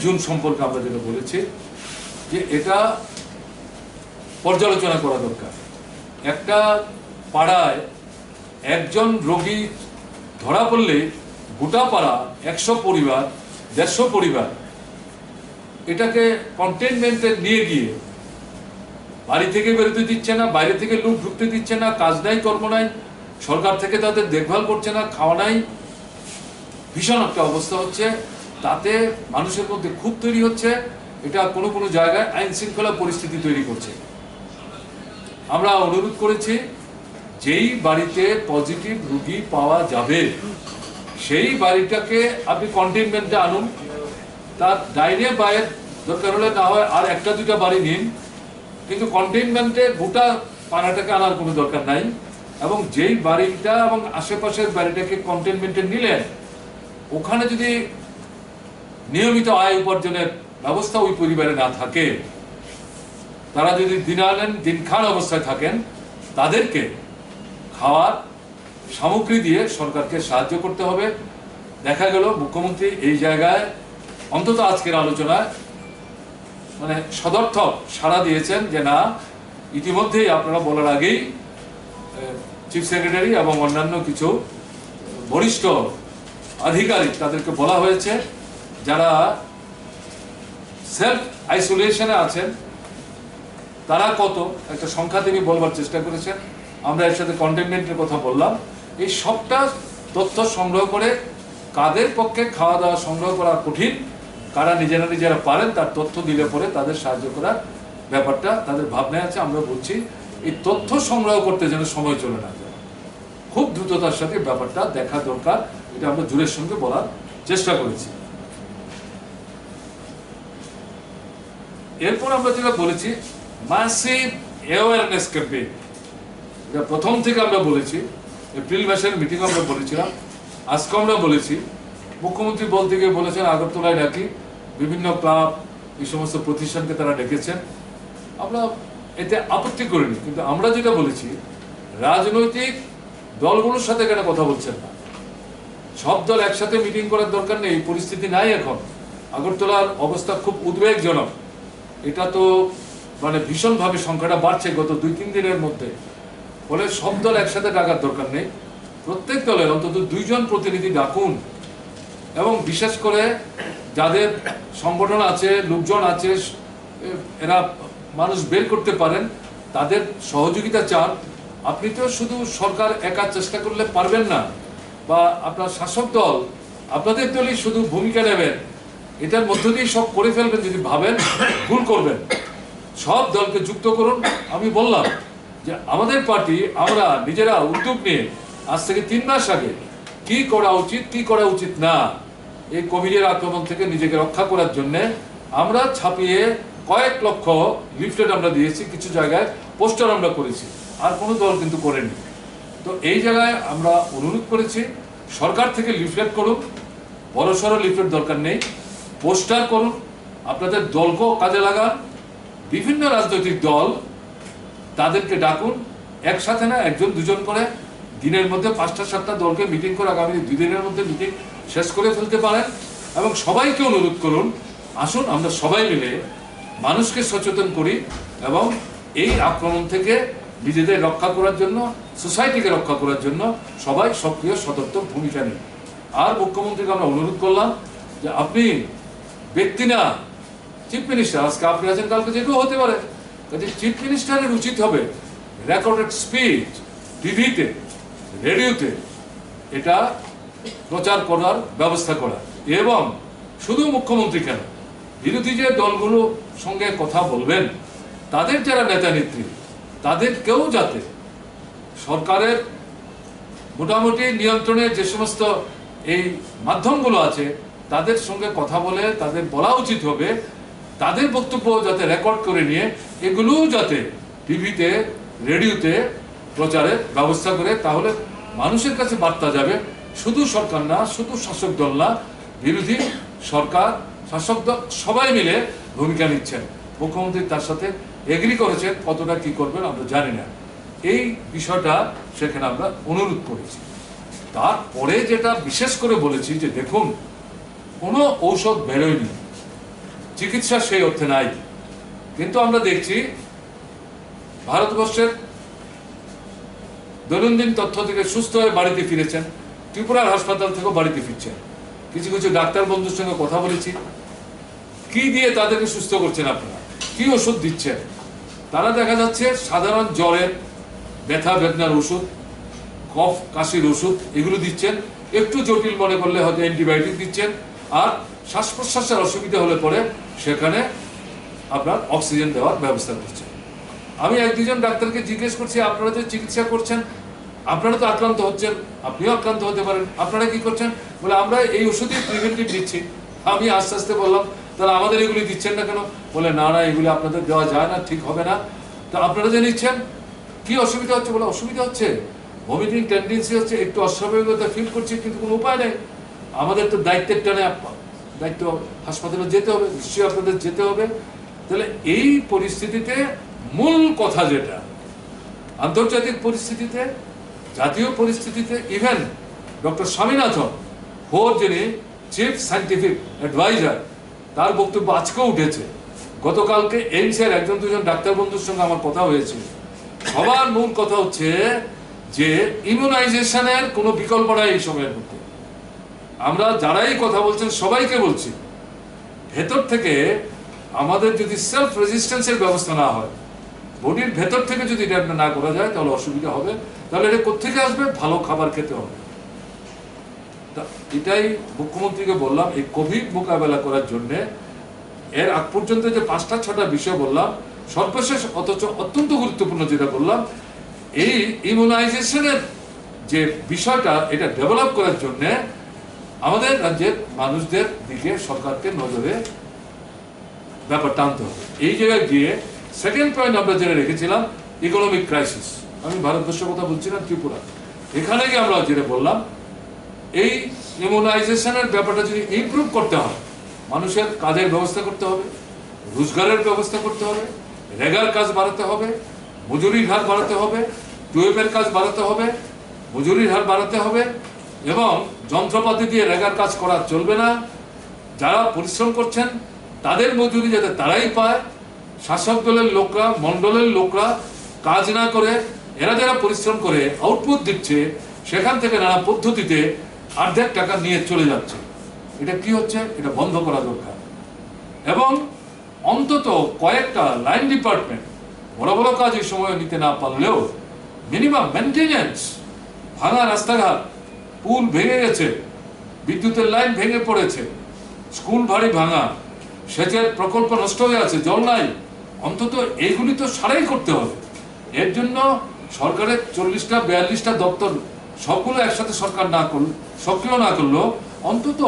জুন সম্পর্কে আমরা যেটা বলেছি যে এটা পর্যালোচনা করা দরকার। একটা পাড়ায় একজন রোগী ধরা পড়লে গোটা পাড়া 100 পরিবার 150 পরিবার এটাকে কন্টেইনমেন্টে নিয়ে গিয়ে বাড়ি থেকে বেরোতে দিচ্ছে না, বাইরে থেকে লোক ঢুকতে দিচ্ছে না, কাজ নাই কর্ম নাই, সরকার থেকে তাদের দেখভাল করছে না, খাওয়া নাই, ভীষণ একটা অবস্থা হচ্ছে। তাতে মানুষের মধ্যে ক্ষোভ তৈরি হচ্ছে, এটা কোনো কোনো জায়গায় আইন শৃঙ্খলা পরিস্থিতি তৈরি করছে। আমরা অনুরোধ করেছি যেই বাড়িতে পজিটিভ রোগী পাওয়া যাবে সেই বাড়িটাকে আপনি কন্টেইনমেন্টে আনুন, তার ডাইনে বাইরে দরকার হলে না হয় আর একটা দুটা বাড়ি নিন, কিন্তু কন্টেইনমেন্টে গোটা পাড়াটাকে আনার কোনো দরকার নাই। এবং যেই বাড়িটা এবং আশেপাশের বাড়িটাকে কন্টেইনমেন্টে নিলেন, ওখানে যদি নিয়মিত আয় উপার্জনের ব্যবস্থা ওই পরিবারে না থাকে, তারা যদি দিন আনেন দিন খান অবস্থায় থাকেন, তাদেরকে খাওয়ার সামগ্রী দিয়ে সরকারকে সাহায্য করতে হবে। দেখা গেল মুখ্যমন্ত্রী এই জায়গায় অন্তত আজকের আলোচনায় মানে সদর্থক সাড়া দিয়েছেন যে না, ইতিমধ্যেই আপনারা বলার আগেই চিফ সেক্রেটারি এবং অন্যান্য কিছু বরিষ্ঠ আধিকারিক তাদেরকে বলা হয়েছে যারা সেলফ আইসোলেশনে আছেন তারা কত একটা সংখ্যা তিনি বলবার চেষ্টা করেছেন। আমরা এর সাথে কন্টেইনমেন্টের কথা বললাম। এই সবটা তথ্য সংগ্রহ করে কাদের পক্ষে খাওয়া দাওয়া সংগ্রহ করা কঠিন, কারা নিজেরা পারেন তার তথ্য দিলে পরে তাদের সাহায্য করার ব্যাপারটা তাদের ভাবনায় আছে। আমরা বলছি এই তথ্য সংগ্রহ করতে যেন সময় চলে না যায়, খুব দ্রুততার সাথে ব্যাপারটা দেখা দরকার, এটা আমরা জোরের সঙ্গে বলার চেষ্টা করেছি। এরপর আমরা যেটা বলেছি মাসিভ অ্যাওয়ারনেস ক্যাম্পেইন, এটা প্রথম থেকে আমরা বলেছি, এপ্রিল মাসের মিটিং আমরা বলেছিলাম, আজকে আমরা বলেছি। মুখ্যমন্ত্রী বলতে গিয়ে বলেছেন আগরতলায় নাকি বিভিন্ন ক্লাব এই সমস্ত প্রতিষ্ঠানকে তারা ডেকেছেন, আমরা এতে আপত্তি করিনি, কিন্তু আমরা যেটা বলেছি রাজনৈতিক দলগুলোর সাথে কেন কথা বলছেন না, সব দল একসাথে মিটিং করার দরকার নেই, পরিস্থিতি নাই এখন। আগরতলার অবস্থা খুব উদ্বেগজনক, এটা তো মানে ভীষণভাবে সংখ্যাটা বাড়ছে গত 2-3 দিনের মধ্যে, ফলে সব দল একসাথে ডাকার দরকার নেই, প্রত্যেক দলের অন্তত 2 জন প্রতিনিধি ডাকুন, এবং বিশেষ করে যাদের সংগঠন আছে, লোকজন আছে, এরা মানুষ বের করতে পারেন, তাদের সহযোগিতা চান। আপনি তো শুধু সরকার একা চেষ্টা করলে পারবেন না, বা আপনার শাসক দল আপনাদের দলই শুধু ভূমিকা নেবেন, এটার মধ্য দিয়ে সব করে ফেলবেন যদি ভাবেন, ভুল করবেন। সব দলকে যুক্ত করুন। আমি বললাম যে আমাদের পার্টি আমরা নিজেরা উদ্যোগ নিয়ে আজ থেকে 3 মাস আগে কি করা উচিত কি করা উচিত না, এই কোভিডের আক্রমণ থেকে নিজেকে রক্ষা করার জন্য আমরা ছাপিয়ে কয়েক লক্ষ লিফলেট আমরা দিয়েছি, কিছু জায়গায় পোস্টার আমরা করেছি, আর কোনো দল কিন্তু করেনি। তো এই জায়গায় আমরা অনুরোধ করেছি সরকার থেকে লিফলেট করুন, বড়সড় লিফলেট দরকার নেই, পোস্টার করুন, আপনাদের দলকেও কাজে লাগান, বিভিন্ন রাজনৈতিক দল তাদেরকে ডাকুন, একসাথে না 1-2 জন করে দিনের মধ্যে 5টা-7টা দলকে মিটিং করে আগামী 2 দিনের মধ্যে মিটিং শেষ করে ফেলতে পারেন। এবং সবাইকে অনুরোধ করুন আসুন আমরা সবাই মিলে মানুষকে সচেতন করি এবং এই আক্রমণ থেকে নিজেদের রক্ষা করার জন্য, সোসাইটিকে রক্ষা করার জন্য সবাই সক্রিয় সতর্ক ভূমিকা নিন। আর মুখ্যমন্ত্রীকে আমরা অনুরোধ করলাম যে আপনি ব্যক্তি না, চিফ মিনিস্টার, আজকে আপনি আছেন কালকে যে কেউ হতে পারে, কাজে চিফ মিনিস্টারের উচিত হবে রেকর্ডেড স্পিচ টিভিতে রেডিওতে এটা প্রচার করার ব্যবস্থা করা। এবং শুধু মুখ্যমন্ত্রী কেন, বিরোধী যে দলগুলো সঙ্গে কথা বলবেন তাদের যারা নেতা নেত্রী তাদেরকেও যাতে সরকারের মোটামুটি নিয়ন্ত্রণে যে সমস্ত এই মাধ্যমগুলো আছে তাদের সঙ্গে কথা বলে তাদের বলা উচিত হবে তাদের বক্তব্য যাতে রেকর্ড করে নিয়ে এগুলোও যাতে টিভিতে রেডিওতে প্রচারের ব্যবস্থা করে, তাহলে মানুষের কাছে বার্তা যাবে শুধু সরকার না, শুধু শাসক দল না, বিরোধী সরকার শাসক দল সবাই মিলে ভূমিকা নিচ্ছেন। মুখ্যমন্ত্রী তার সাথে এগ্রি করেছেন, কতটা কি করবেন আমরা জানি না, এই বিষয়টা সেখানে আমরা অনুরোধ করেছি। তারপরে যেটা বিশেষ করে বলেছি যে দেখুন কোনো ঔষধ বেরোয়নি, চিকিৎসা সেই অর্থে নাই, কিন্তু আমরা দেখছি ভারতবর্ষের দৈনন্দিন তথ্য থেকে সুস্থ হয়ে বাড়িতে ফিরেছেন, ত্রিপুরার হাসপাতাল থেকেও বাড়িতে ফিরছেন। কিছু কিছু ডাক্তার বন্ধুর সঙ্গে কথা বলেছি, কি দিয়ে তাদেরকে সুস্থ করছেন আপনারা, কি ওষুধ দিচ্ছেন, তারা দেখা যাচ্ছে সাধারণ জ্বরের ব্যথা বেদনার ওষুধ, কফ কাশির ওষুধ এগুলো দিচ্ছেন, একটু জটিল মনে করলে হয়তো অ্যান্টিবায়োটিক দিচ্ছেন, আর শ্বাস প্রশ্বাসের অসুবিধা হলে পরে সেখানে আপনার অক্সিজেন দেওয়ার ব্যবস্থা করছেন। আমি এক দুজন ডাক্তারকে জিজ্ঞেস করছি, আপনারা যে চিকিৎসা করছেন, আপনারা তো আক্রান্ত হচ্ছেন, আপনিও আক্রান্ত হতে পারেন, আপনারা কি করছেন? বলে আমরা এই ওষুধই প্রিভেন্টিভ দিচ্ছি। আমি আস্তে আস্তে বললাম, তাহলে আমাদের এগুলি দিচ্ছেন না কেন? বলে না না, এগুলি আপনাদের দেওয়া যায় না, ঠিক হবে না। তো আপনারা যে নিচ্ছেন, কি অসুবিধা হচ্ছে? বলে অসুবিধা হচ্ছে, ভমিটিং টেন্ডেন্সি হচ্ছে, একটু অস্বাভাবিকতা ফিল করছি, কিন্তু কোনো উপায় নেই, আমাদের তো দায়িত্বের টানে দায়িত্ব, হাসপাতালে যেতে হবে, নিশ্চয়ই আপনাদের যেতে হবে। তাহলে এই পরিস্থিতিতে মূল কথা যেটা, আন্তর্জাতিক পরিস্থিতিতে, জাতীয় পরিস্থিতিতে, ইভেন ডক্টর স্বামীনাথন যিনি চিফ সায়েন্টিফিক অ্যাডভাইজার, তার বক্তব্য আজকেও উঠেছে। গতকালকে এইমসের একজন দুজন ডাক্তার বন্ধুর সঙ্গে আমার কথা হয়েছে। সবার মূল কথা হচ্ছে যে ইমিউনাইজেশনের কোনো বিকল্প নাই এই সময়ের মধ্যে। আমরা যারাই কথা বলছেন সবাইকে বলছি, ভেতর থেকে আমাদের যদি সেলফ রেজিস্ট্যান্সের ব্যবস্থা না হয়, বডির ভেতর থেকে যদি এটা না করা যায়, তাহলে অসুবিধা হবে। তাহলে এটা কোথেকে আসবে? ভালো খাবার খেতে হবে। এটাই মুখ্যমন্ত্রীকে বললাম, এই কোভিড মোকাবেলা করার জন্য এর আগ পর্যন্ত যে 5-6টা বিষয় বললাম, সর্বশেষ অথচ অত্যন্ত গুরুত্বপূর্ণ যেটা বললাম, এই ইমিউনাইজেশনের যে বিষয়টা, এটা ডেভেলপ করার জন্য আমাদের রাজ্যের মানুষদের দিকে সরকারকে নজরে ব্যাপারটা আনতে হবে। এই জায়গায় গিয়ে সেকেন্ড পয়েন্ট আমরা যেটা রেখেছিলাম, ইকোনমিক ক্রাইসিস। আমি ভারতবর্ষের কথা বলছিলাম, ত্রিপুরা, এখানে গিয়ে আমরা যেটা বললাম, এই ইমিউনাইজেশনের ব্যাপারটা যদি ইমপ্রুভ করতে হয়, মানুষের কাজের ব্যবস্থা করতে হবে, রোজগারের ব্যবস্থা করতে হবে, রেগার কাজ বাড়াতে হবে, মজুরির হার বাড়াতে হবে, টুয়েবের কাজ বাড়াতে হবে, মজুরির হার বাড়াতে হবে, এবং যন্ত্রপাতি দিয়ে রেগার কাজ করা চলবে না। যারা পরিশ্রম করছেন তাদের মজুরি যাতে তারাই পায়। শাসক দলের লোকরা, মন্ডলের লোকরা কাজ না করে, এরা যারা পরিশ্রম করে আউটপুট দিচ্ছে, সেখান থেকে নানা পদ্ধতিতে অর্ধেক টাকা নিয়ে চলে যাচ্ছে। এটা কি হচ্ছে? এটা বন্ধ করা দরকার। এবং অন্তত কয়েকটা লাইন ডিপার্টমেন্ট বড় বড় কাজ এই সময় নিতে না পারলেও মিনিমাম মেনটেনেন্স, ভাঙা রাস্তাঘাট, পুল ভেঙে গেছে, বিদ্যুতের লাইন ভেঙে পড়েছে, স্কুল ভারী ভাঙা, সেচের প্রকল্প নষ্ট হয়ে আছে, জল নাই, অন্তত এইগুলি তো সারাই করতে হবে। এর জন্য সরকারের 40টা-42টা দপ্তর সবগুলো একসাথে সরকার না করল, সক্রিয় না করলেও অন্তত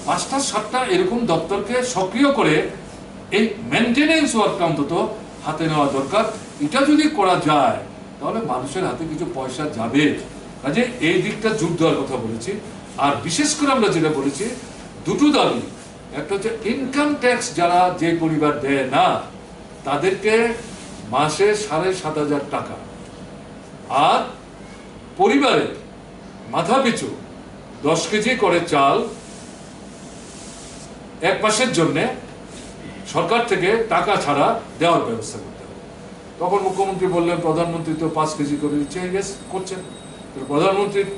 5টা-7টা এরকম দপ্তরকে সক্রিয় করে এই মেনটেনেন্স ওয়ার্কটা অন্তত হাতে নেওয়া দরকার। এটা যদি করা যায় তাহলে মানুষের হাতে কিছু পয়সা যাবে। কাজে এই দিকটা জোর দেওয়ার কথা বলেছি। আর বিশেষ করে আমরা যেটা বলেছি, দুটো দাবি, একটা হচ্ছে ইনকাম ট্যাক্স যারা যে পরিবার দেয় না তাদেরকে মাসে 7,500 টাকা, আর পরিবারে মাথা পিছু 10 কেজি করে চাল 1 মাসের জন্য সরকার থেকে টাকা ছাড়া দেওয়ার ব্যবস্থা করতে হবে। তখন মুখ্যমন্ত্রী বললেন, প্রধানমন্ত্রী তো 5 কেজি করে দিচ্ছে, করছেন। প্রধানমন্ত্রীর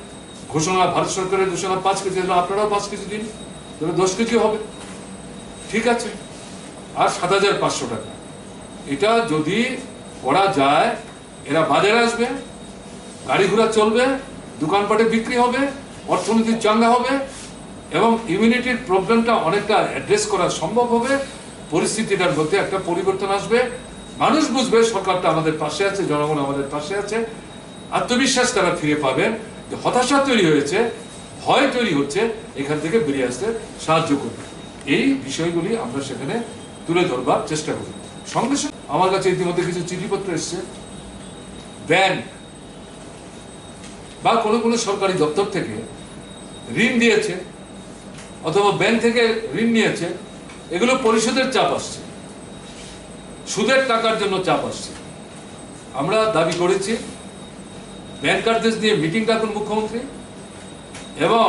ঘোষণা, ভারত সরকারের ঘোষণা 5 কেজি, আপনারাও 5 কেজি দিন, তাহলে 10 কেজি হবে, ঠিক আছে। আর 7,500 টাকা, এটা যদি করা যায়, এরা বাজারে আসবে, গাড়ি ঘোড়া চলবে, দোকানপাটে বিক্রি হবে, অর্থনীতি চাঙ্গা হবে, এবং ইমিউনিটির প্রবলেমটা অনেকটা অ্যাড্রেস করা সম্ভব হবে। পরিস্থিতিটার মধ্যে একটা পরিবর্তন আসবে, মানুষ বুঝবে সরকারটা আমাদের পাশে আছে, জনগণ আমাদের পাশে আছে, আত্মবিশ্বাস তারা ফিরে পাবেন, যে হতাশা তৈরি হয়েছে, ভয় তৈরি হচ্ছে, এখান থেকে বেরিয়ে আসতে সাহায্য করবে। এই বিষয়গুলি আমরা সেখানে তুলে ধরবার চেষ্টা করি। সঙ্গে সঙ্গে আমার কাছে ইতিমধ্যে কিছু চিঠিপত্র এসছে, ব্যাংক বা কোনো কোনো সরকারি দপ্তর থেকে ঋণ দিয়েছে অথবা ব্যাংক থেকে ঋণ নিয়েছে, এগুলো পরিশোধের চাপ আসছে, সুদের টাকার জন্য চাপ আসছে। আমরা দাবি করেছি ব্যাংকারদের নিয়ে মিটিং ডাকুন মুখ্যমন্ত্রী, এবং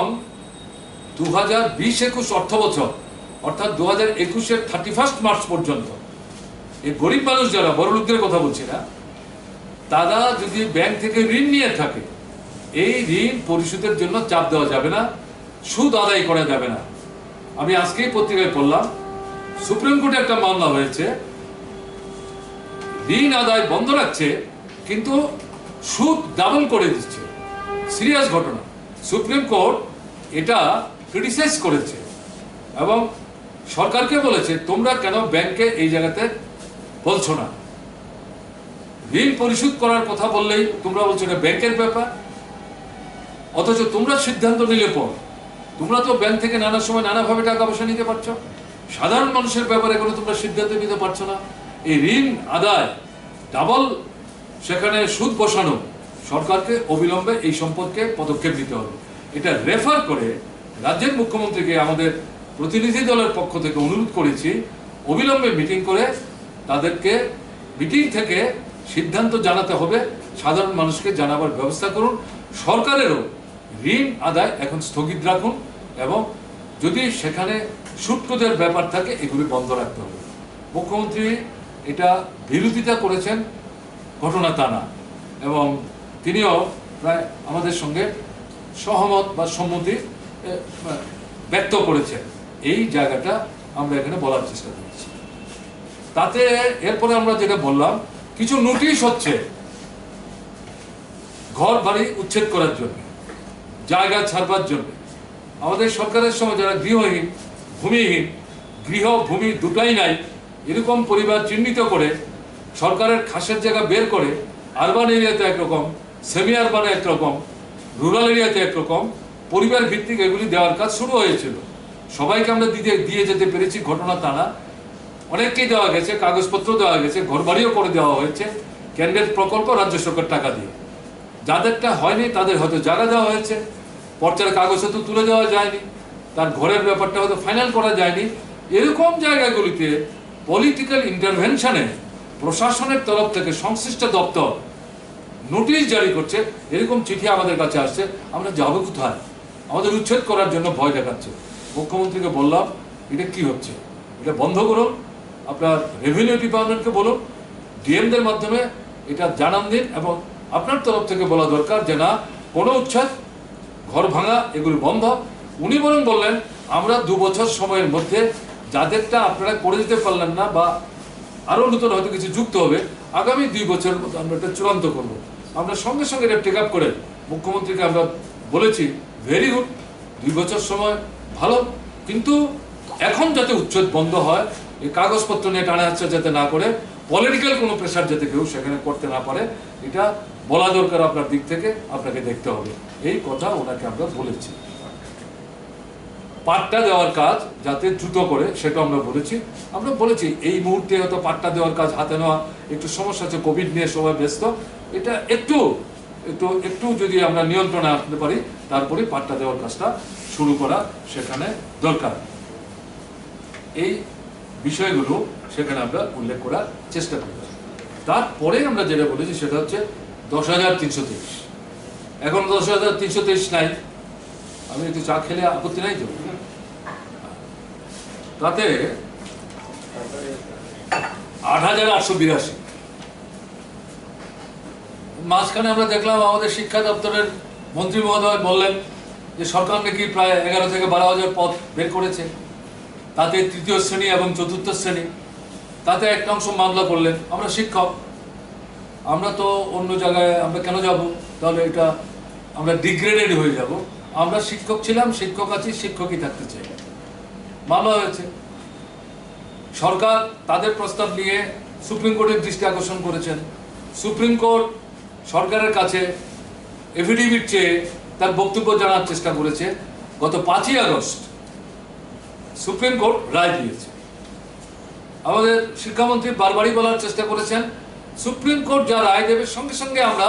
2020-21 অর্থ বছর অর্থাৎ 2021-এর 31 মার্চ পর্যন্ত এই গরিব মানুষ যারা, বড় লোকদের কথা বলছি না, তারা যদি ব্যাংক থেকে ঋণ নিয়ে থাকে, এই ঋণ পরিশোধের জন্য চাপ দেওয়া যাবে না, সুদ আদায় করা যাবে না। আমি আজকেই পত্রিকায় পড়লাম, সুপ্রিম কোর্টে একটা মামলা হয়েছে, ঋণ আদায় বন্ধ রাখছে কিন্তু সুদ ডাবল করে দিচ্ছে। সিরিয়াস ঘটনা। সুপ্রিম কোর্ট এটা ক্রিটিসাইজ করেছে এবং সরকারকে বলেছে তোমরা কেন ব্যাংকে এই জায়গাতে বলছো না, ঋণ পরিশোধ করার কথা বললেই তোমরা বলছো এটা ব্যাংকের ব্যাপার, অথচ তোমরা সিদ্ধান্ত নিলে পর তোমরা তো ব্যাংক থেকে নানা সময় নানাভাবে টাকা পয়সা নিতে পারছো, সাধারণ মানুষের ব্যাপারে কোনো তোমরা সিদ্ধান্ত নিতে পারছো না। এই ঋণ আদায় ডাবল সেখানে সুদ বসানো, সরকারকে অবিলম্বে এই সম্পর্কে পদক্ষেপ নিতে হবে। এটা রেফার করে রাজ্যের মুখ্যমন্ত্রীকে আমাদের প্রতিনিধি দলের পক্ষ থেকে অনুরোধ করেছি অবিলম্বে মিটিং করে তাদেরকে মিটিং থেকে সিদ্ধান্ত জানাতে হবে, সাধারণ মানুষকে জানাবার ব্যবস্থা করুন। সরকারেরও ঋণ আদায় এখন স্থগিত রাখুন এবং যদি সেখানে সুদদের ব্যাপার থাকে এগুলি বন্ধ রাখতে হবে। মুখ্যমন্ত্রী এটা বিরোধিতা করেছেন, ঘটনা তা না, এবং তিনিও প্রায় আমাদের সঙ্গে সহমত বা সম্মতি ব্যক্ত করেছেন। এই জায়গাটা আমরা এখানে বলার চেষ্টা করছি। তাতে এরপরে আমরা যেটা বললাম, কিছু নোটিশ হচ্ছে ঘর বাড়ি উচ্ছেদ করার জন্য, জায়গা ছাড়বার জন্য। আমাদের সরকারের সময় যারা গৃহহীন, ভূমিহীন, গৃহ ভূমি দুটাই নাই এরকম পরিবার চিহ্নিত করে সরকারের খাসের জায়গা বের করে আরবান এরিয়াতে একরকম, সেমি আরবানে একরকম, রুরাল এরিয়াতে একরকম পরিবার ভিত্তিক এগুলি দেওয়ার কাজ শুরু হয়েছিল। সবাইকে আমরা দিয়ে যেতে পেরেছি ঘটনা তা না, অনেককেই দেওয়া গেছে, কাগজপত্র দেওয়া গেছে, ঘরবাড়িও করে দেওয়া হয়েছে ক্যান্ডিডেট প্রকল্প রাজ্য সরকার টাকা দিয়ে। যাদেরটা হয়নি তাদের হয়তো জায়গা দেওয়া হয়েছে, পর্চার কাগজ হয়তো তুলে দেওয়া যায়নি, তার ঘরের ব্যাপারটা হয়তো ফাইনাল করা যায়নি। এরকম জায়গাগুলিতে পলিটিক্যাল ইন্টারভেনশনে প্রশাসনের তরফ থেকে সংশ্লিষ্ট দপ্তর নোটিশ জারি করছে, এরকম চিঠি আমাদের কাছে আসছে। আমরা যাবো কোথায়? আমাদের উচ্ছেদ করার জন্য ভয় দেখাচ্ছে। মুখ্যমন্ত্রীকে বললাম এটা কি হচ্ছে, এটা বন্ধ করুন, আপনার রেভিনিউ ডিপার্টমেন্টকে বলুন, ডিএমদের মাধ্যমে এটা জানান দিন, এবং আপনার তরফ থেকে বলা দরকার যে না, কোনো উচ্ছেদ, ঘর ভাঙা এগুলো বন্ধ। উনি বরং বললেন আমরা 2 বছর সময়ের মধ্যে যাদেরটা আপনারা করে দিতে পারলেন না বা আরও নতুন হয়তো কিছু যুক্ত হবে, আগামী 2 বছরের মধ্যে আমরা এটা চূড়ান্ত করব। আমরা সঙ্গে সঙ্গে এটা টেক আপ করে মুখ্যমন্ত্রীকে আমরা বলেছি ভেরি গুড, 2 বছর সময় ভালো, কিন্তু এখন যাতে উচ্ছেদ বন্ধ হয়, এই কাগজপত্র নিয়ে টানা হাচ্ছা যাতে না করে, পলিটিক্যাল কোনো প্রেশার যাতে কেউ সেখানে করতে না পারে, এটা বলা দরকার আপনার দিক থেকে, আপনাকে দেখতে হবে। এই কথা ওনাকে আমরা বলেছি। পাট্টা দেওয়ার কাজ যাতে দ্রুত করে সেটা আমরা বলেছি এই মুহূর্তে হয়তো পাট্টা দেওয়ার কাজ হাতে নেওয়া একটু সমস্যা আছে, কোভিড নিয়ে সবাই ব্যস্ত, এটা একটু একটু একটু যদি আমরা নিয়ন্ত্রণে আনতে পারি তারপরে পাট্টা দেওয়ার কাজটা শুরু করা সেখানে দরকার। এই বিষয়গুলো সেখানে আমরা উল্লেখ করার চেষ্টা করি। তারপরে আমরা যেটা বলেছি সেটা হচ্ছে 10,323। এখন 10,323 নাই, আমি একটু চা খেলে আপত্তি নাই তো? তাতে 8,882। মাঝখানে আমরা দেখলাম আমাদের শিক্ষা দপ্তরের মন্ত্রী মহোদয় বললেন যে সরকার নাকি প্রায় 11 থেকে 12,000 পদ বের করেছে, তাতে 3য় শ্রেণী এবং 4র্থ শ্রেণী, তাতে একটা অংশ মামলা করলেন। আমরা শিক্ষক, আমরা তো অন্য জায়গায় আমরা কেন যাব? তাহলে এটা আমরা ডিগ্রেডেড হয়ে যাব। আমরা শিক্ষক ছিলাম, শিক্ষক আছি, শিক্ষকই থাকতে চাই। মামলা হয়েছে, সরকার তাদের প্রস্তাব নিয়ে সুপ্রিম কোর্টের দৃষ্টি আকর্ষণ করেছেন। সুপ্রিম কোর্ট সরকারের কাছে এফিডেভিট চেয়ে তার বক্তব্য জানার চেষ্টা করেছে। গত 5ই আগস্ট সুপ্রিম কোর্ট রায় দিয়েছে। আমাদের শিক্ষামন্ত্রী বারবারই বলার চেষ্টা করেছেন সুপ্রিম কোর্ট যা রায় দেবে সঙ্গে সঙ্গে আমরা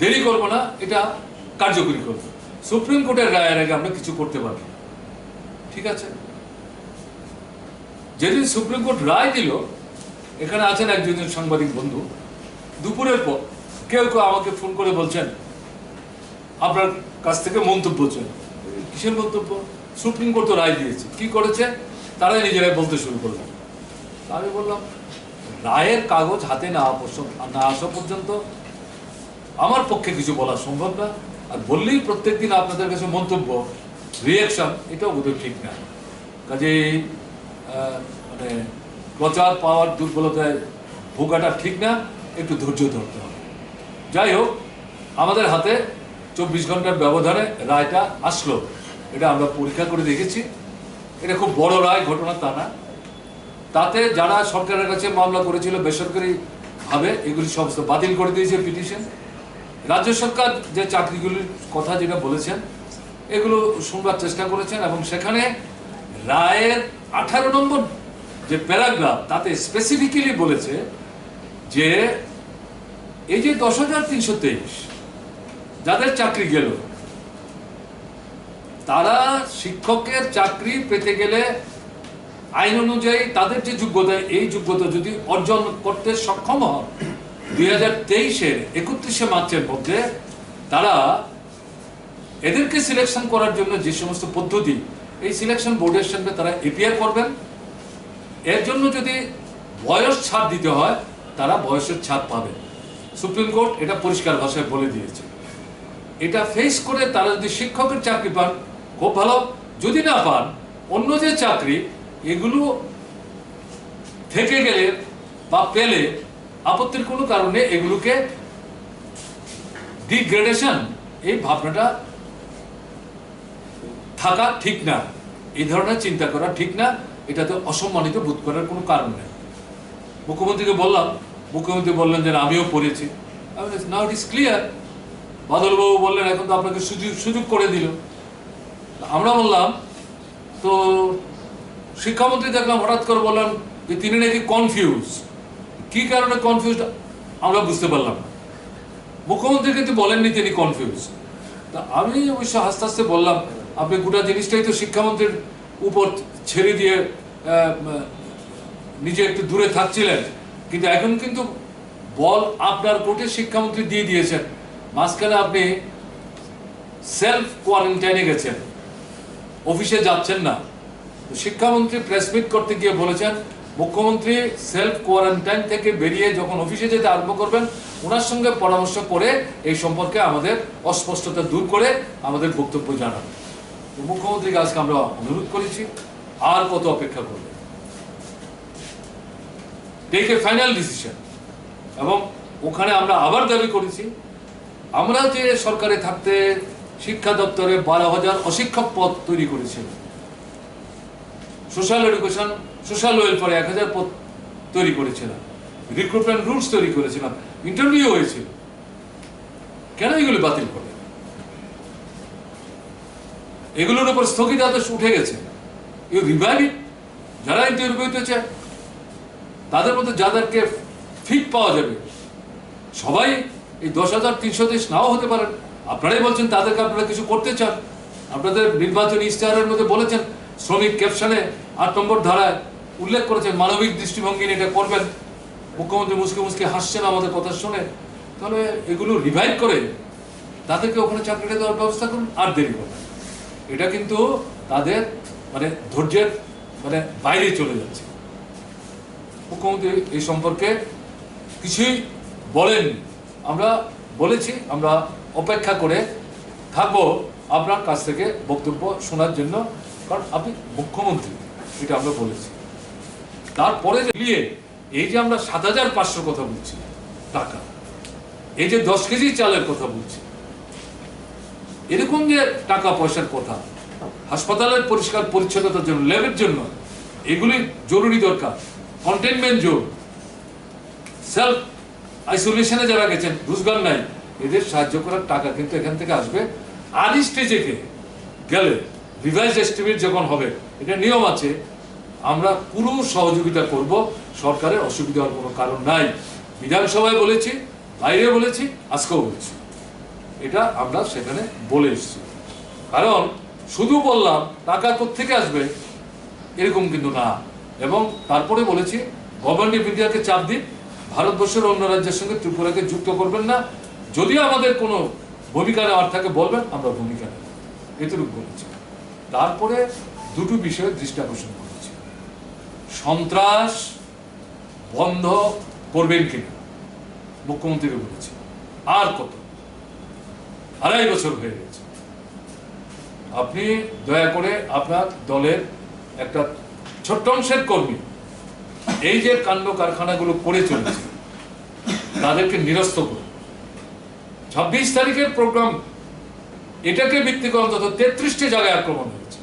দেরি করব না, এটা কার্যকরী করব। সুপ্রিম কোর্টের রায়ের আগে আমরা কিছু করতে পারবো, ঠিক আছে? যেদিন সুপ্রিম কোর্ট রায় দিল, এখানে আছেন একজন সাংবাদিক বন্ধু, দুপুরের পর কেউ কেউ আমাকে ফোন করে বলছেন আপনার কাছ থেকে মন্তব্য চাই। কিসের মন্তব্য? সুপ্রিম কোর্ট তো রায় দিয়েছে, কি করেছে তারাই নিজেরাই বলতে শুরু করলেন। আমি বললাম রায়ের কাগজ হাতে না আসা পর্যন্ত আমার পক্ষে কিছু বলা সম্ভব না, আর বললেই প্রত্যেকদিন আপনাদের কাছে মন্তব্য, রিয়াকশন, এটাও বোধহয় ঠিক না। কাজেই মানে প্রচার পাওয়ার দুর্বলতায় ভোগাটা ঠিক না, একটু ধৈর্য ধরতে হবে। যাই হোক, আমাদের হাতে 24 ঘন্টার ব্যবধানে রায়টা আসলো, এটা আমরা পরীক্ষা করে দেখেছি। এটা খুব বড় রায়, ঘটনা তা না। তাতে যারা সরকারের কাছে মামলা করেছিল বেসরকারি ভাবে, এগুলি সমস্ত বাতিল করে দিয়েছে পিটিশন। রাজ্য সরকার যে চাকরিগুলির কথা যেটা বলেছেন এগুলো শুনবার চেষ্টা করেছেন, এবং সেখানে রায়ের 18 নম্বর যে প্যারাগ্রাফ তাতে স্পেসিফিক্যালি বলেছে যে এই যে 10,323 যাদের চাকরি গেল, তারা শিক্ষকের চাকরি পেতে গেলে আইন অনুযায়ী তাদের যে যোগ্যতা, এই যোগ্যতা যদি অর্জন করতে সক্ষম হন 2023-এর 31শে মার্চের মধ্যে, তারা এদেরকে সিলেকশন করার জন্য যে সমস্ত পদ্ধতি, এই সিলেকশন বোর্ডের সামনে তারা এপিয়ার করবেন। এর জন্য যদি বয়স ছাড় দিতে হয়, তারা বয়সের ছাড় পাবে। সুপ্রিম কোর্ট এটা পরিষ্কার ভাষায় বলে দিয়েছে। এটা ফেস করে তারা যদি শিক্ষকের চাকরি পান, খুব ভালো। যদি না পান, অন্য যে চাকরি এগুলো থেকে গেলে বা পেলে আপত্তির কোনো কারণে এগুলোকে ডিগ্রেডেশন, এই ভাবনাটা থাকা ঠিক না, এই ধরনের চিন্তা করা ঠিক না। এটাতে অসম্মানিত বোধ করার কোনো কারণ নেই। মুখ্যমন্ত্রীকে বললাম, মুখ্যমন্ত্রী বললেন যে আমিও পড়েছি। নাও ইট ইজ ক্লিয়ার। বাদলবাবু বললেন এখন তো আপনাকে সুযোগ করে দিল। আমরা বললাম, তো শিক্ষামন্ত্রী দেখলাম হঠাৎ করে বললাম যে তিনি নাকি কনফিউজ। কি কারণে কনফিউজ আমরা বুঝতে পারলাম না। মুখ্যমন্ত্রী কিন্তু বলেননি তিনি কনফিউজ। তা আমি অবশ্য হাসতে হাসতে বললাম, আপনি গোটা জিনিসটাই তো শিক্ষামন্ত্রীর উপর ছেড়ে দিয়ে নিজে একটু দূরে থাকছিলেন, কিন্তু এখন কিন্তু বল আপনার কোর্টে শিক্ষামন্ত্রী দিয়ে দিয়েছেন। মাঝখানে আপনি সেলফ কোয়ারেন্টাইনে গেছেন, অফিসে যাচ্ছেন না। শিক্ষামন্ত্রী প্রেস মিট করতে গিয়ে বলেছেন মুখ্যমন্ত্রী সেলফ কোয়ারেন্টাইন থেকে বেরিয়ে যখন অফিসে যেতে আরম্ভ করবেন, ওনার সঙ্গে পরামর্শ করে এই সম্পর্কে আমাদের অস্পষ্টতা দূর করে আমাদের বক্তব্য জানাবেন। মুখ্যমন্ত্রীকে আজকে আমরা অনুরোধ করেছি, আর কত অপেক্ষা করবে, টেক এ ফাইনাল ডিসিশন। এবং ওখানে আমরা আবার দাবি করেছি, আমরা যে সরকারে থাকতে শিক্ষা দপ্তরে 12,000 অশিক্ষক পদ তৈরি করেছিল, সোশ্যাল এডুকেশন, সোশ্যাল ওয়েলফেয়ারে 1,000 পদ তৈরি করেছিলাম, রিক্রুটমেন্ট রুলস তৈরি করেছিলাম, ইন্টারভিউ হয়েছিল। কেন এগুলো বাতিল করে? এগুলোর উপর স্থগিতাদেশ উঠে গেছে। ইউ রিভাইভ ইট। যারা ইন্টারভিউ দিতে তাদের মধ্যে যাদেরকে ফিট পাওয়া যাবে, সবাই এই 10,323 নাও হতে পারেন। আপনারাই বলছেন তাদেরকে আপনারা কিছু করতে চান। আপনাদের নির্বাচনী ইশতেহারের মধ্যে বলেছেন, শ্রমিক ক্যাপশনে 8 নম্বর ধারায় উল্লেখ করেছেন মানবিক দৃষ্টিভঙ্গি নিয়ে এটা করবেন। মুখ্যমন্ত্রী মুসকে মুসকে হাসছেন আমাদের কথা শুনে। তাহলে এগুলো রিভাইভ করে তাদেরকে ওখানে চাকরিটা দেওয়ার ব্যবস্থা করুন, আর দেরি করুন। এটা কিন্তু তাদের ধৈর্যের বাইরে চলে যাচ্ছে। মুখ্যমন্ত্রী এই সম্পর্কে কিছুই বলেননি। আমরা বলেছি আমরা অপেক্ষা করে থাকবো আপনার কাছ থেকে বক্তব্য শোনার জন্য, কারণ আপনি মুখ্যমন্ত্রী, এটা আমরা বলেছি। তারপরে নিয়ে এই যে আমরা 7,500 কথা বলছি টাকা, এই যে 10 কেজি চালের কথা বলছি, এরকম যে টাকা পয়সার কথা, হাসপাতালের পরিষ্কার পরিচ্ছন্নতার জন্য, ল্যাবের জন্য, এগুলি জরুরি দরকার। কন্টেনমেন্ট জোন, সেলফ আইসোলেশনে যারা গেছেন, রোজগার নাই, এদের সাহায্য করার টাকা কিন্তু এখান থেকে আসবে। আর্লি স্টেজে গেলে রিভাইজ এস্টিমেট যখন হবে, এটা নিয়ম আছে, আমরা পুরো সহযোগিতা করব। সরকারের অসুবিধা হওয়ার কোনো কারণ নাই। বিধানসভায় বলেছি, বাইরে বলেছি, আজকেও বলেছি, এটা আমরা সেখানে বলে এসেছি। কারণ শুধু বললাম টাকা কোত্থেকে আসবে এরকম কিন্তু না। এবং তারপরে বলেছি গভর্নমেন্ট অফ ইন্ডিয়াকে চাপ দিন, ভারতবর্ষের অন্য রাজ্যের সঙ্গে ত্রিপুরাকে যুক্ত করবেন না। যদি আমাদের কোনো ভূমিকা নেওয়ার থাকে বলবেন, আমরা ভূমিকা নেব, এতটুকু বলেছি। তারপরে দুটো বিষয়ে দৃষ্টি আকর্ষণ করেছি। সন্ত্রাস বন্ধ করবেন কিনা, মুখ্যমন্ত্রীকে বলেছি। আর কত, 2.5 বছর হয়ে গেছে। আপনি দয়া করে আপনার দলের একটা ছোট্ট অংশের কর্মী এই যে কাণ্ড কারখানাগুলো করে চলেছে তাদেরকে নিরস্ত করে 26 তারিখের প্রোগ্রাম এটাকে ভিত্তি করে অন্তত 33টি জায়গায় আক্রমণ হয়েছে।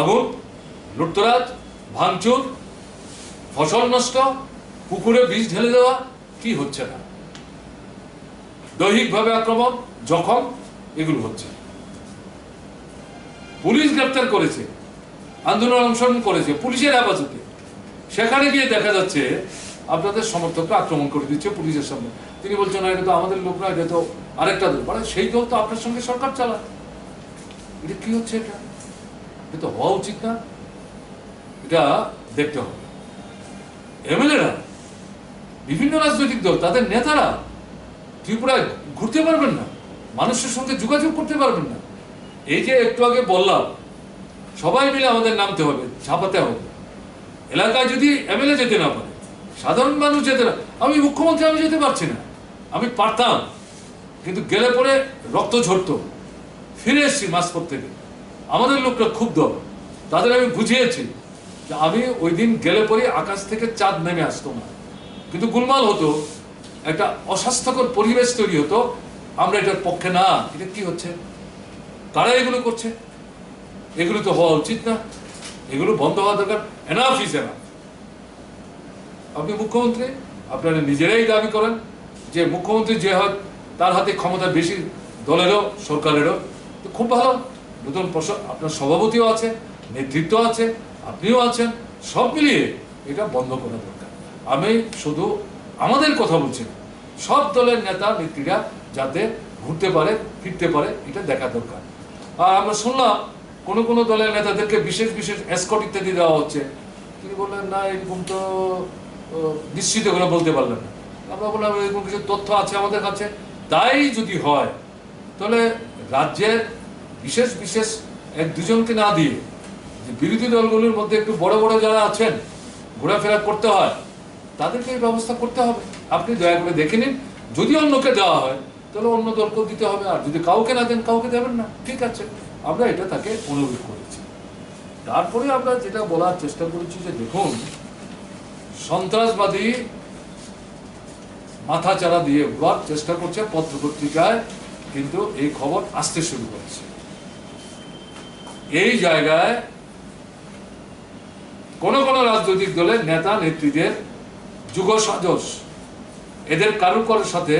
আগুন, লুটতরাজ, ভাঙচুর, ফসল নষ্ট, পুকুরে বিষ ঢেলে দেওয়া, কি হচ্ছে না? দৈহিকভাবে আক্রমণ, জখম, এগুলো হচ্ছে। পুলিশ গ্রেপ্তার করেছে, আন্দোলন অংশগ্রহণ করেছে পুলিশের হেফাজতে, সেখানে গিয়ে দেখা যাচ্ছে আপনাদের সমর্থকরা আক্রমণ করে দিচ্ছে পুলিশের সামনে। তিনি বলছেন এটা তো আমাদের লোক না, এটা তো আরেকটা দল। মানে সেই দল তো আপনার সঙ্গে সরকার চালায়। এটা কি হচ্ছে? এটা তো হওয়া উচিত না, এটা দেখতে হবে। এমএলএরা, বিভিন্ন রাজনৈতিক দল, তাদের নেতারা ত্রিপুরায় ঘুরতে পারবেন না, মানুষের সঙ্গে যোগাযোগ করতে পারবেন না। এই যে একটু আগে বললাম, সবাই মিলে আমাদের নামতে হবে, ছাপাতে হবে। এলাকায় যদি এমএলএ যেতে না পারে, সাধারণ মানুষ যেতে না, আমি মুখ্যমন্ত্রী আমি যেতে পারছি না, আমি পারতাম, কিন্তু গেলে পরে রক্ত ঝরতো। ফিরে এসছি মাঝপথ থেকে, আমাদের লোকরা ক্ষুব্ধ, তাদের আমি বুঝিয়েছি যে আমি ওই দিন গেলে পরে আকাশ থেকে চাঁদ নেমে আসতো না, কিন্তু গোলমাল হতো, একটা অস্বাস্থ্যকর পরিবেশ তৈরি হতো। আমরা এটার পক্ষে না। এটা কি হচ্ছে? কারা এগুলো করছে? এগুলো তো হওয়া উচিত না, এগুলো বন্ধ হওয়া দরকার। Enough is enough. আপনি মুখ্যমন্ত্রী, আপনারা নিজেরাই দাবি করেন যে মুখ্যমন্ত্রী যে হয় তার হাতে ক্ষমতা বেশি, দলেরও সরকারেরও, তো খুব ভালো। নতুন আপনার সভাপতিও আছে, নেতৃত্ব আছে, আপনিও আছেন, সব মিলিয়ে এটা বন্ধ করা দরকার। আমি শুধু আমাদের কথা বলছি না, সব দলের নেতা নেত্রীরা যাতে ঘুরতে পারে, ফিরতে পারে, এটা দেখা দরকার। আর আমরা শুনলাম কোন কোন দলের নেতাদেরকে বিশেষ বিশেষ এসকর্ট ইত্যাদি দেওয়া হচ্ছে। তিনি বললেন না, এরকম তো নিশ্চিত করে বলতে পারলেন না। আমরা বললাম এরকম কিছু তথ্য আছে আমাদের কাছে। তাই যদি হয় তাহলে রাজ্যের বিশেষ বিশেষ এক দুজনকে না দিয়ে যে বিরোধী দলগুলোর মধ্যে একটু বড় বড় যারা আছেন, ঘোরাফেরা করতে হয়, তাদেরকে এই ব্যবস্থা করতে হবে। আপনি দয়া করে দেখে নিন, যদি অন্যকে দেওয়া হয় তাহলে অন্য দলকেও দিতে হবে, আর যদি কাউকে না দেন কাউকে দেবেন না, ঠিক আছে। আমরা এটা তাকে অনুরোধ করেছি। তারপরে আমরা যেটা বলার চেষ্টা করেছি যে দেখুন, সন্ত্রাসবাদী মাথাচাড়া দিয়ে উড়ার চেষ্টা করছে পত্রপত্রিকায়, কিন্তু এই খবর আসতে শুরু করেছে। এই জায়গায় কোন কোন রাজনৈতিক দলের নেতা নেত্রীদের যুগসাজশ, এদের কারুর সাথে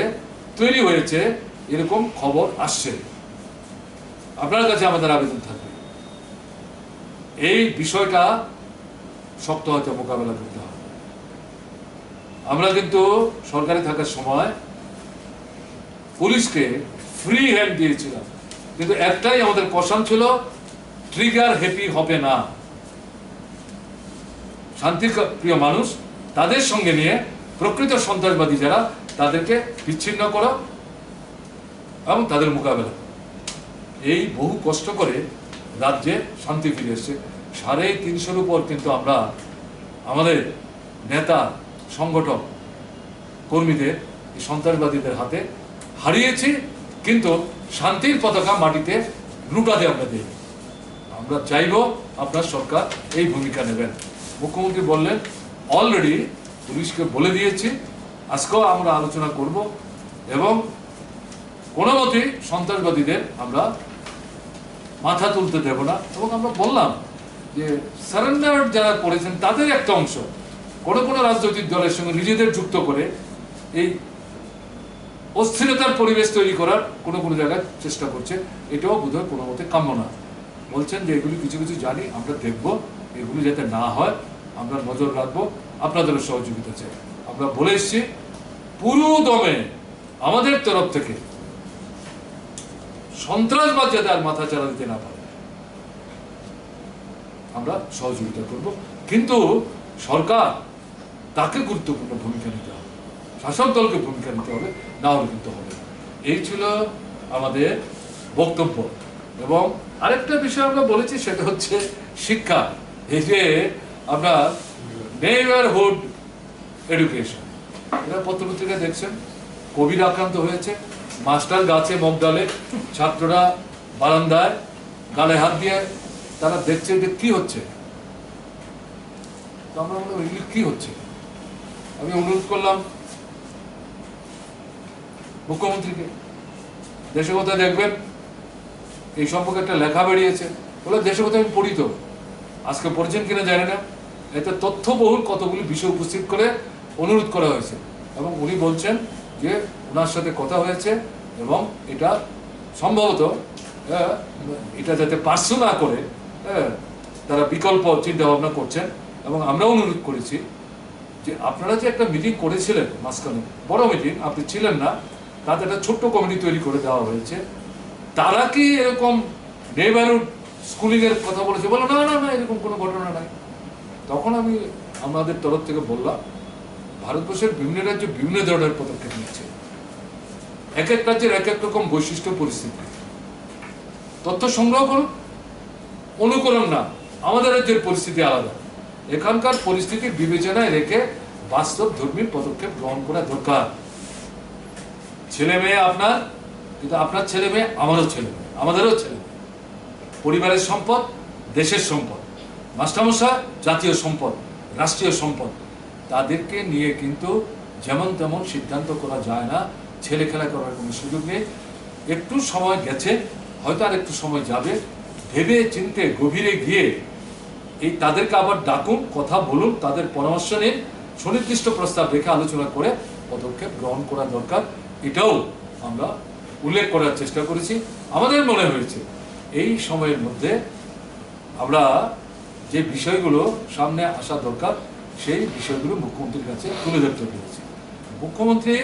তৈরি হয়েছে, এরকম খবর আসছে। আপনার কাছে আমাদের আবেদন থাকবে, এই বিষয়টা শক্ত হতে মোকাবেলা করতে হবে। আমরা কিন্তু সরকারে থাকার সময় পুলিশকে ফ্রি হ্যান্ড দিয়েছিলাম, কিন্তু একটাই আমাদের কশন ছিল, ট্রিগার হ্যাপি হবে না। শান্তি প্রিয় মানুষ, তাদের সঙ্গে নিয়ে প্রকৃত সন্ত্রাসবাদী যারা, তাদেরকে বিচ্ছিন্ন করো এবং তাদের মোকাবেলা। এই বহু কষ্ট করে রাজ্যে শান্তি ফিরে এসছে। 350-এর উপর কিন্তু আমরা আমাদের নেতা, সংগঠক, কর্মীদের এই সন্ত্রাসবাদীদের হাতে হারিয়েছি, কিন্তু শান্তির পতাকা মাটিতে লুটাতে আমরা দিই। আমরা চাইব আপনার সরকার এই ভূমিকা নেবেন। মুখ্যমন্ত্রী বললেন অলরেডি পুলিশকে বলে দিয়েছি, আজকেও আমরা আলোচনা করব, এবং কোনো মতেই সন্ত্রাসবাদীদের আমরা মাথা তুলতে দেব না। এবং আমরা বললাম যে সারেন্ডার যারা করেছেন তাদের একটা অংশ কোনো কোনো রাজনৈতিক দলের সঙ্গে নিজেদের যুক্ত করে এই অস্থিরতার পরিবেশ তৈরি করার কোনো কোনো জায়গায় চেষ্টা করছে। এটাও বোধহয় কোনো মতে কাম্য না। বলছেন যে এগুলি কিছু কিছু জানি, আমরা দেখব, এগুলি যাতে না হয় আমরা নজর রাখবো, আপনাদেরও সহযোগিতা চাই। আমরা বলে এসছি পুরো দমে আমাদের তরফ থেকে সন্ত্রাসবাদ যাতে আর মাথা চাড়া দিতে না পারে আমরা সহযোগিতা করব, কিন্তু সরকার তাকে গুরুত্বপূর্ণ ভূমিকা নিতে হবে, শাসক দলকে ভূমিকা নিতে হবে, না হলে কিন্তু হবে না। এই ছিল আমাদের বক্তব্য। এবং আরেকটা বিষয় আমরা বলেছি, সেটা হচ্ছে শিক্ষা। এই যে আমরা নেইবারহুড এডুকেশন, এটা পত্রপত্রিকা দেখছেন, কোভিড আক্রান্ত হয়েছে, মাস্টার গাছে মগ ডালে, ছাত্ররা বারান্দায় গালে হাত দিয়ে তারা দেখছে যে কি হচ্ছে। তো আমরা বললাম এগুলি কি হচ্ছে, আমি অনুরোধ করলাম মুখ্যমন্ত্রীকে, দেশে কোথায় দেখবেন এই সম্পর্কে একটা লেখা বেরিয়েছে, বলে দেশে কোথায় আমি পড়ি, তো আজকে পড়ছেন কিনা জানি না, এতে তথ্যবহুল কতগুলি বিষয় উপস্থিত করে অনুরোধ করা হয়েছে এবং উনি বলছেন যে ওনার সাথে কথা হয়েছে এবং এটা সম্ভবত এটা যাতে পার্সু না করে তারা বিকল্প চিন্তা ভাবনা করছেন। এবং আমরা অনুরোধ করেছি যে আপনারা যে একটা মিটিং করেছিলেন মাঝখানে, বড় মিটিং, আপনি ছিলেন না, তাতে একটা ছোট্ট কমিটি তৈরি করে দেওয়া হয়েছে, তারা কি এরকম নেইবারহুড স্কুলিং এর কথা বলেছে? বলো না না না, এরকম কোনো ঘটনা নাই। তখন আমি আমাদের তরফ থেকে বললাম, ভারতবর্ষের বিভিন্ন রাজ্য বিভিন্ন ধরনের পদক্ষেপ নিচ্ছে, এক এক রাজ্যের এক এক রকম বৈশিষ্ট্য পরিস্থিতি, তথ্য সংগ্রহ করুন, অনুকরণ না, আমাদের রাজ্যের পরিস্থিতি আলাদা, এখানকার পরিস্থিতি বিবেচনায় রেখে বাস্তব ধর্মী পদক্ষেপ গ্রহণ করা দরকার। ছেলে মেয়ে আপনার, কিন্তু আপনার ছেলে মেয়ে আমারও ছেলে মেয়ে, আমাদেরও ছেলে মেয়ে, পরিবারের সম্পদ, দেশের সম্পদ, মাস্টারমশাই জাতীয় সম্পদ, রাষ্ট্রীয় সম্পদ, তাদেরকে নিয়ে কিন্তু যেমন তেমন সিদ্ধান্ত করা যায় না, ছেলে খেলা করার কোনো সুযোগ নেই। একটু সময় গেছে, হয়তো আর একটু সময় যাবে, ভেবে চিনতে গভীরে গিয়ে এই তাদেরকে আবার ডাকুন, কথা বলুন, তাদের পরামর্শ নিন, সুনির্দিষ্ট প্রস্তাব রেখে আলোচনা করে পদক্ষেপ গ্রহণ করা দরকার। এটাও আমরা উল্লেখ করার চেষ্টা করেছি। আমাদের মনে হয়েছে এই সময়ের মধ্যে আমরা যে বিষয়গুলো সামনে আসা দরকার সেই বিষয়গুলো মুখ্যমন্ত্রীর কাছে তুলে ধরতে পেরেছি। মুখ্যমন্ত্রী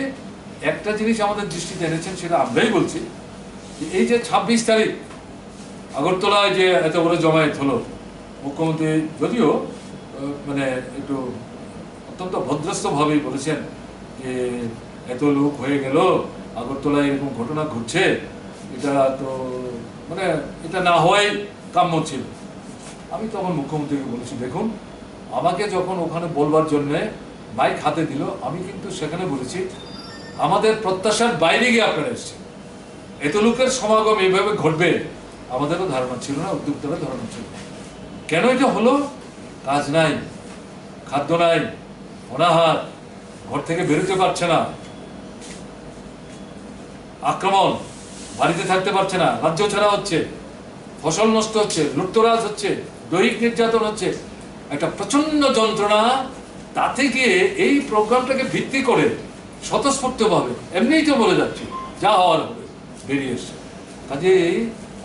একটা জিনিস আমাদের দৃষ্টিতে এনেছেন, সেটা আমরাই বলছি, এই যে 26 তারিখ আগরতলায় যে এত বড় জমায়েত হলো, মুখ্যমন্ত্রী যদিও মানে একটু অত্যন্ত ভদ্রস্থভাবেই বলেছেন যে এত লোক হয়ে গেল, আগরতলায় এরকম ঘটনা ঘটছে, এটা তো মানে এটা না হওয়াই কাম্য ছিল। আমি তখন মুখ্যমন্ত্রীকে বলেছি, দেখুন, আমাকে যখন ওখানে বলবার জন্য মাইক হাতে দিল, আমি কিন্তু সেখানে বলেছি আমাদের প্রত্যাশার বাইরে গিয়ে আপনারা এসেছেন, এত লোকের সমাগম এইভাবে ঘটবে আমাদেরও ধারণা ছিল না, উদ্যোক্তারও ধারণা ছিল না। কেন এটা হলো? কাজ নাই, খাদ্য নাই, অনাহার, ঘর থেকে বেরোতে পারছে না, আক্রমণ, বাড়িতে থাকতে পারছে না, রাজ্য ছাড়া হচ্ছে, ফসল নষ্ট হচ্ছে, লুটতরাজ হচ্ছে, দৈহিক নির্যাতন হচ্ছে, একটা প্রচন্ড যন্ত্রণা। তাতে গিয়ে এই প্রোগ্রামটাকে ভিত্তি করে স্বতঃস্ফূর্তভাবে এমনিই তো বলে যাচ্ছি, যা হওয়ার হবে বেরিয়ে এসছে। কাজেই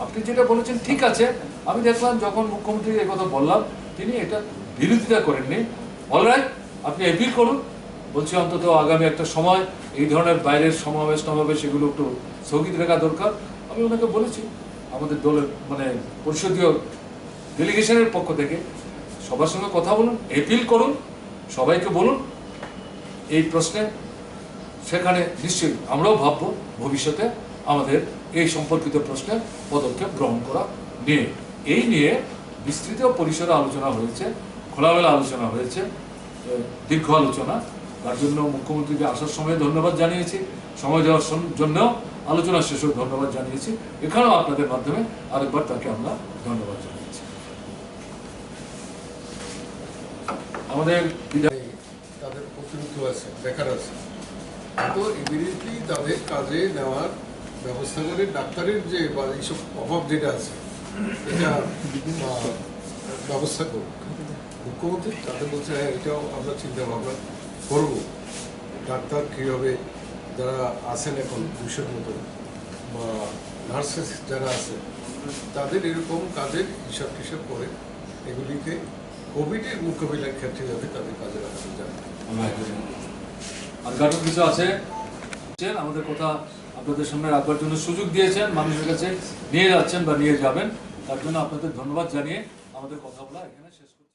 আপনি যেটা বলেছেন ঠিক আছে। আমি দেখলাম যখন মুখ্যমন্ত্রী এই কথা বললাম, তিনি এটা বিরোধিতা করেননি। অলরাইট, আপনি অ্যাপিল করুন, বলছি অন্তত আগামী একটা সময় এই ধরনের বাইরের সমাবেশ এগুলো একটু স্থগিত রাখা দরকার। আমি ওনাকে বলেছি, আমাদের দলের মানে পরিষদীয় ডেলিগেশনের পক্ষ থেকে সবার সঙ্গে কথা বলুন, অ্যাপিল করুন, সবাইকে বলুন এই প্রশ্নে, সেখানে নিশ্চয়ই আমরাও ভাববো ভবিষ্যতে আমাদের এই সম্পর্কিত প্রশ্নে পদক্ষেপ গ্রহণ করা নিয়ে। এই নিয়ে বিস্তৃত পরিসরে আলোচনা হয়েছে, খোলামেলা আলোচনা হয়েছে, দীর্ঘ আলোচনা। তার জন্য মুখ্যমন্ত্রীকে আসার সময় ধন্যবাদ জানিয়েছি, সময় দেওয়ার জন্য আলোচনা শেষেও ধন্যবাদ জানিয়েছি। এখানেও আপনাদের মাধ্যমে আরেকবার তাকে আমরা ধন্যবাদ জানিয়েছি। আমাদের তাদের প্রতিনিধি আছে, বেকার আছে, তো ইমিডিয়েটলি তাদের কাজে নেওয়ার ব্যবস্থা করে ডাক্তারের যে বা এইসব অভাব যেটা আছে এটা ব্যবস্থা করুক। মুখ্যমন্ত্রী তাদের বলছে হ্যাঁ এটাও আমরা চিন্তা ভাবনা করবো, ডাক্তার কীভাবে যারা আছেন এখন 200-র মতো বা নার্সেস যারা আছে তাদের এরকম কাজের হিসাব টিসাব করে এগুলিকে কোভিডের মোকাবিলার ক্ষেত্রে যাতে তাদের কাজে লাগানো যায়। আর কারণ কিছু আছে, আমাদের কথা আপনাদের সামনে রাখবার জন্য সুযোগ দিয়েছেন, মানুষের কাছে নিয়ে যাচ্ছেন বা নিয়ে যাবেন, তার জন্য আপনাদের ধন্যবাদ জানিয়ে আমাদের কথা বলা এখানে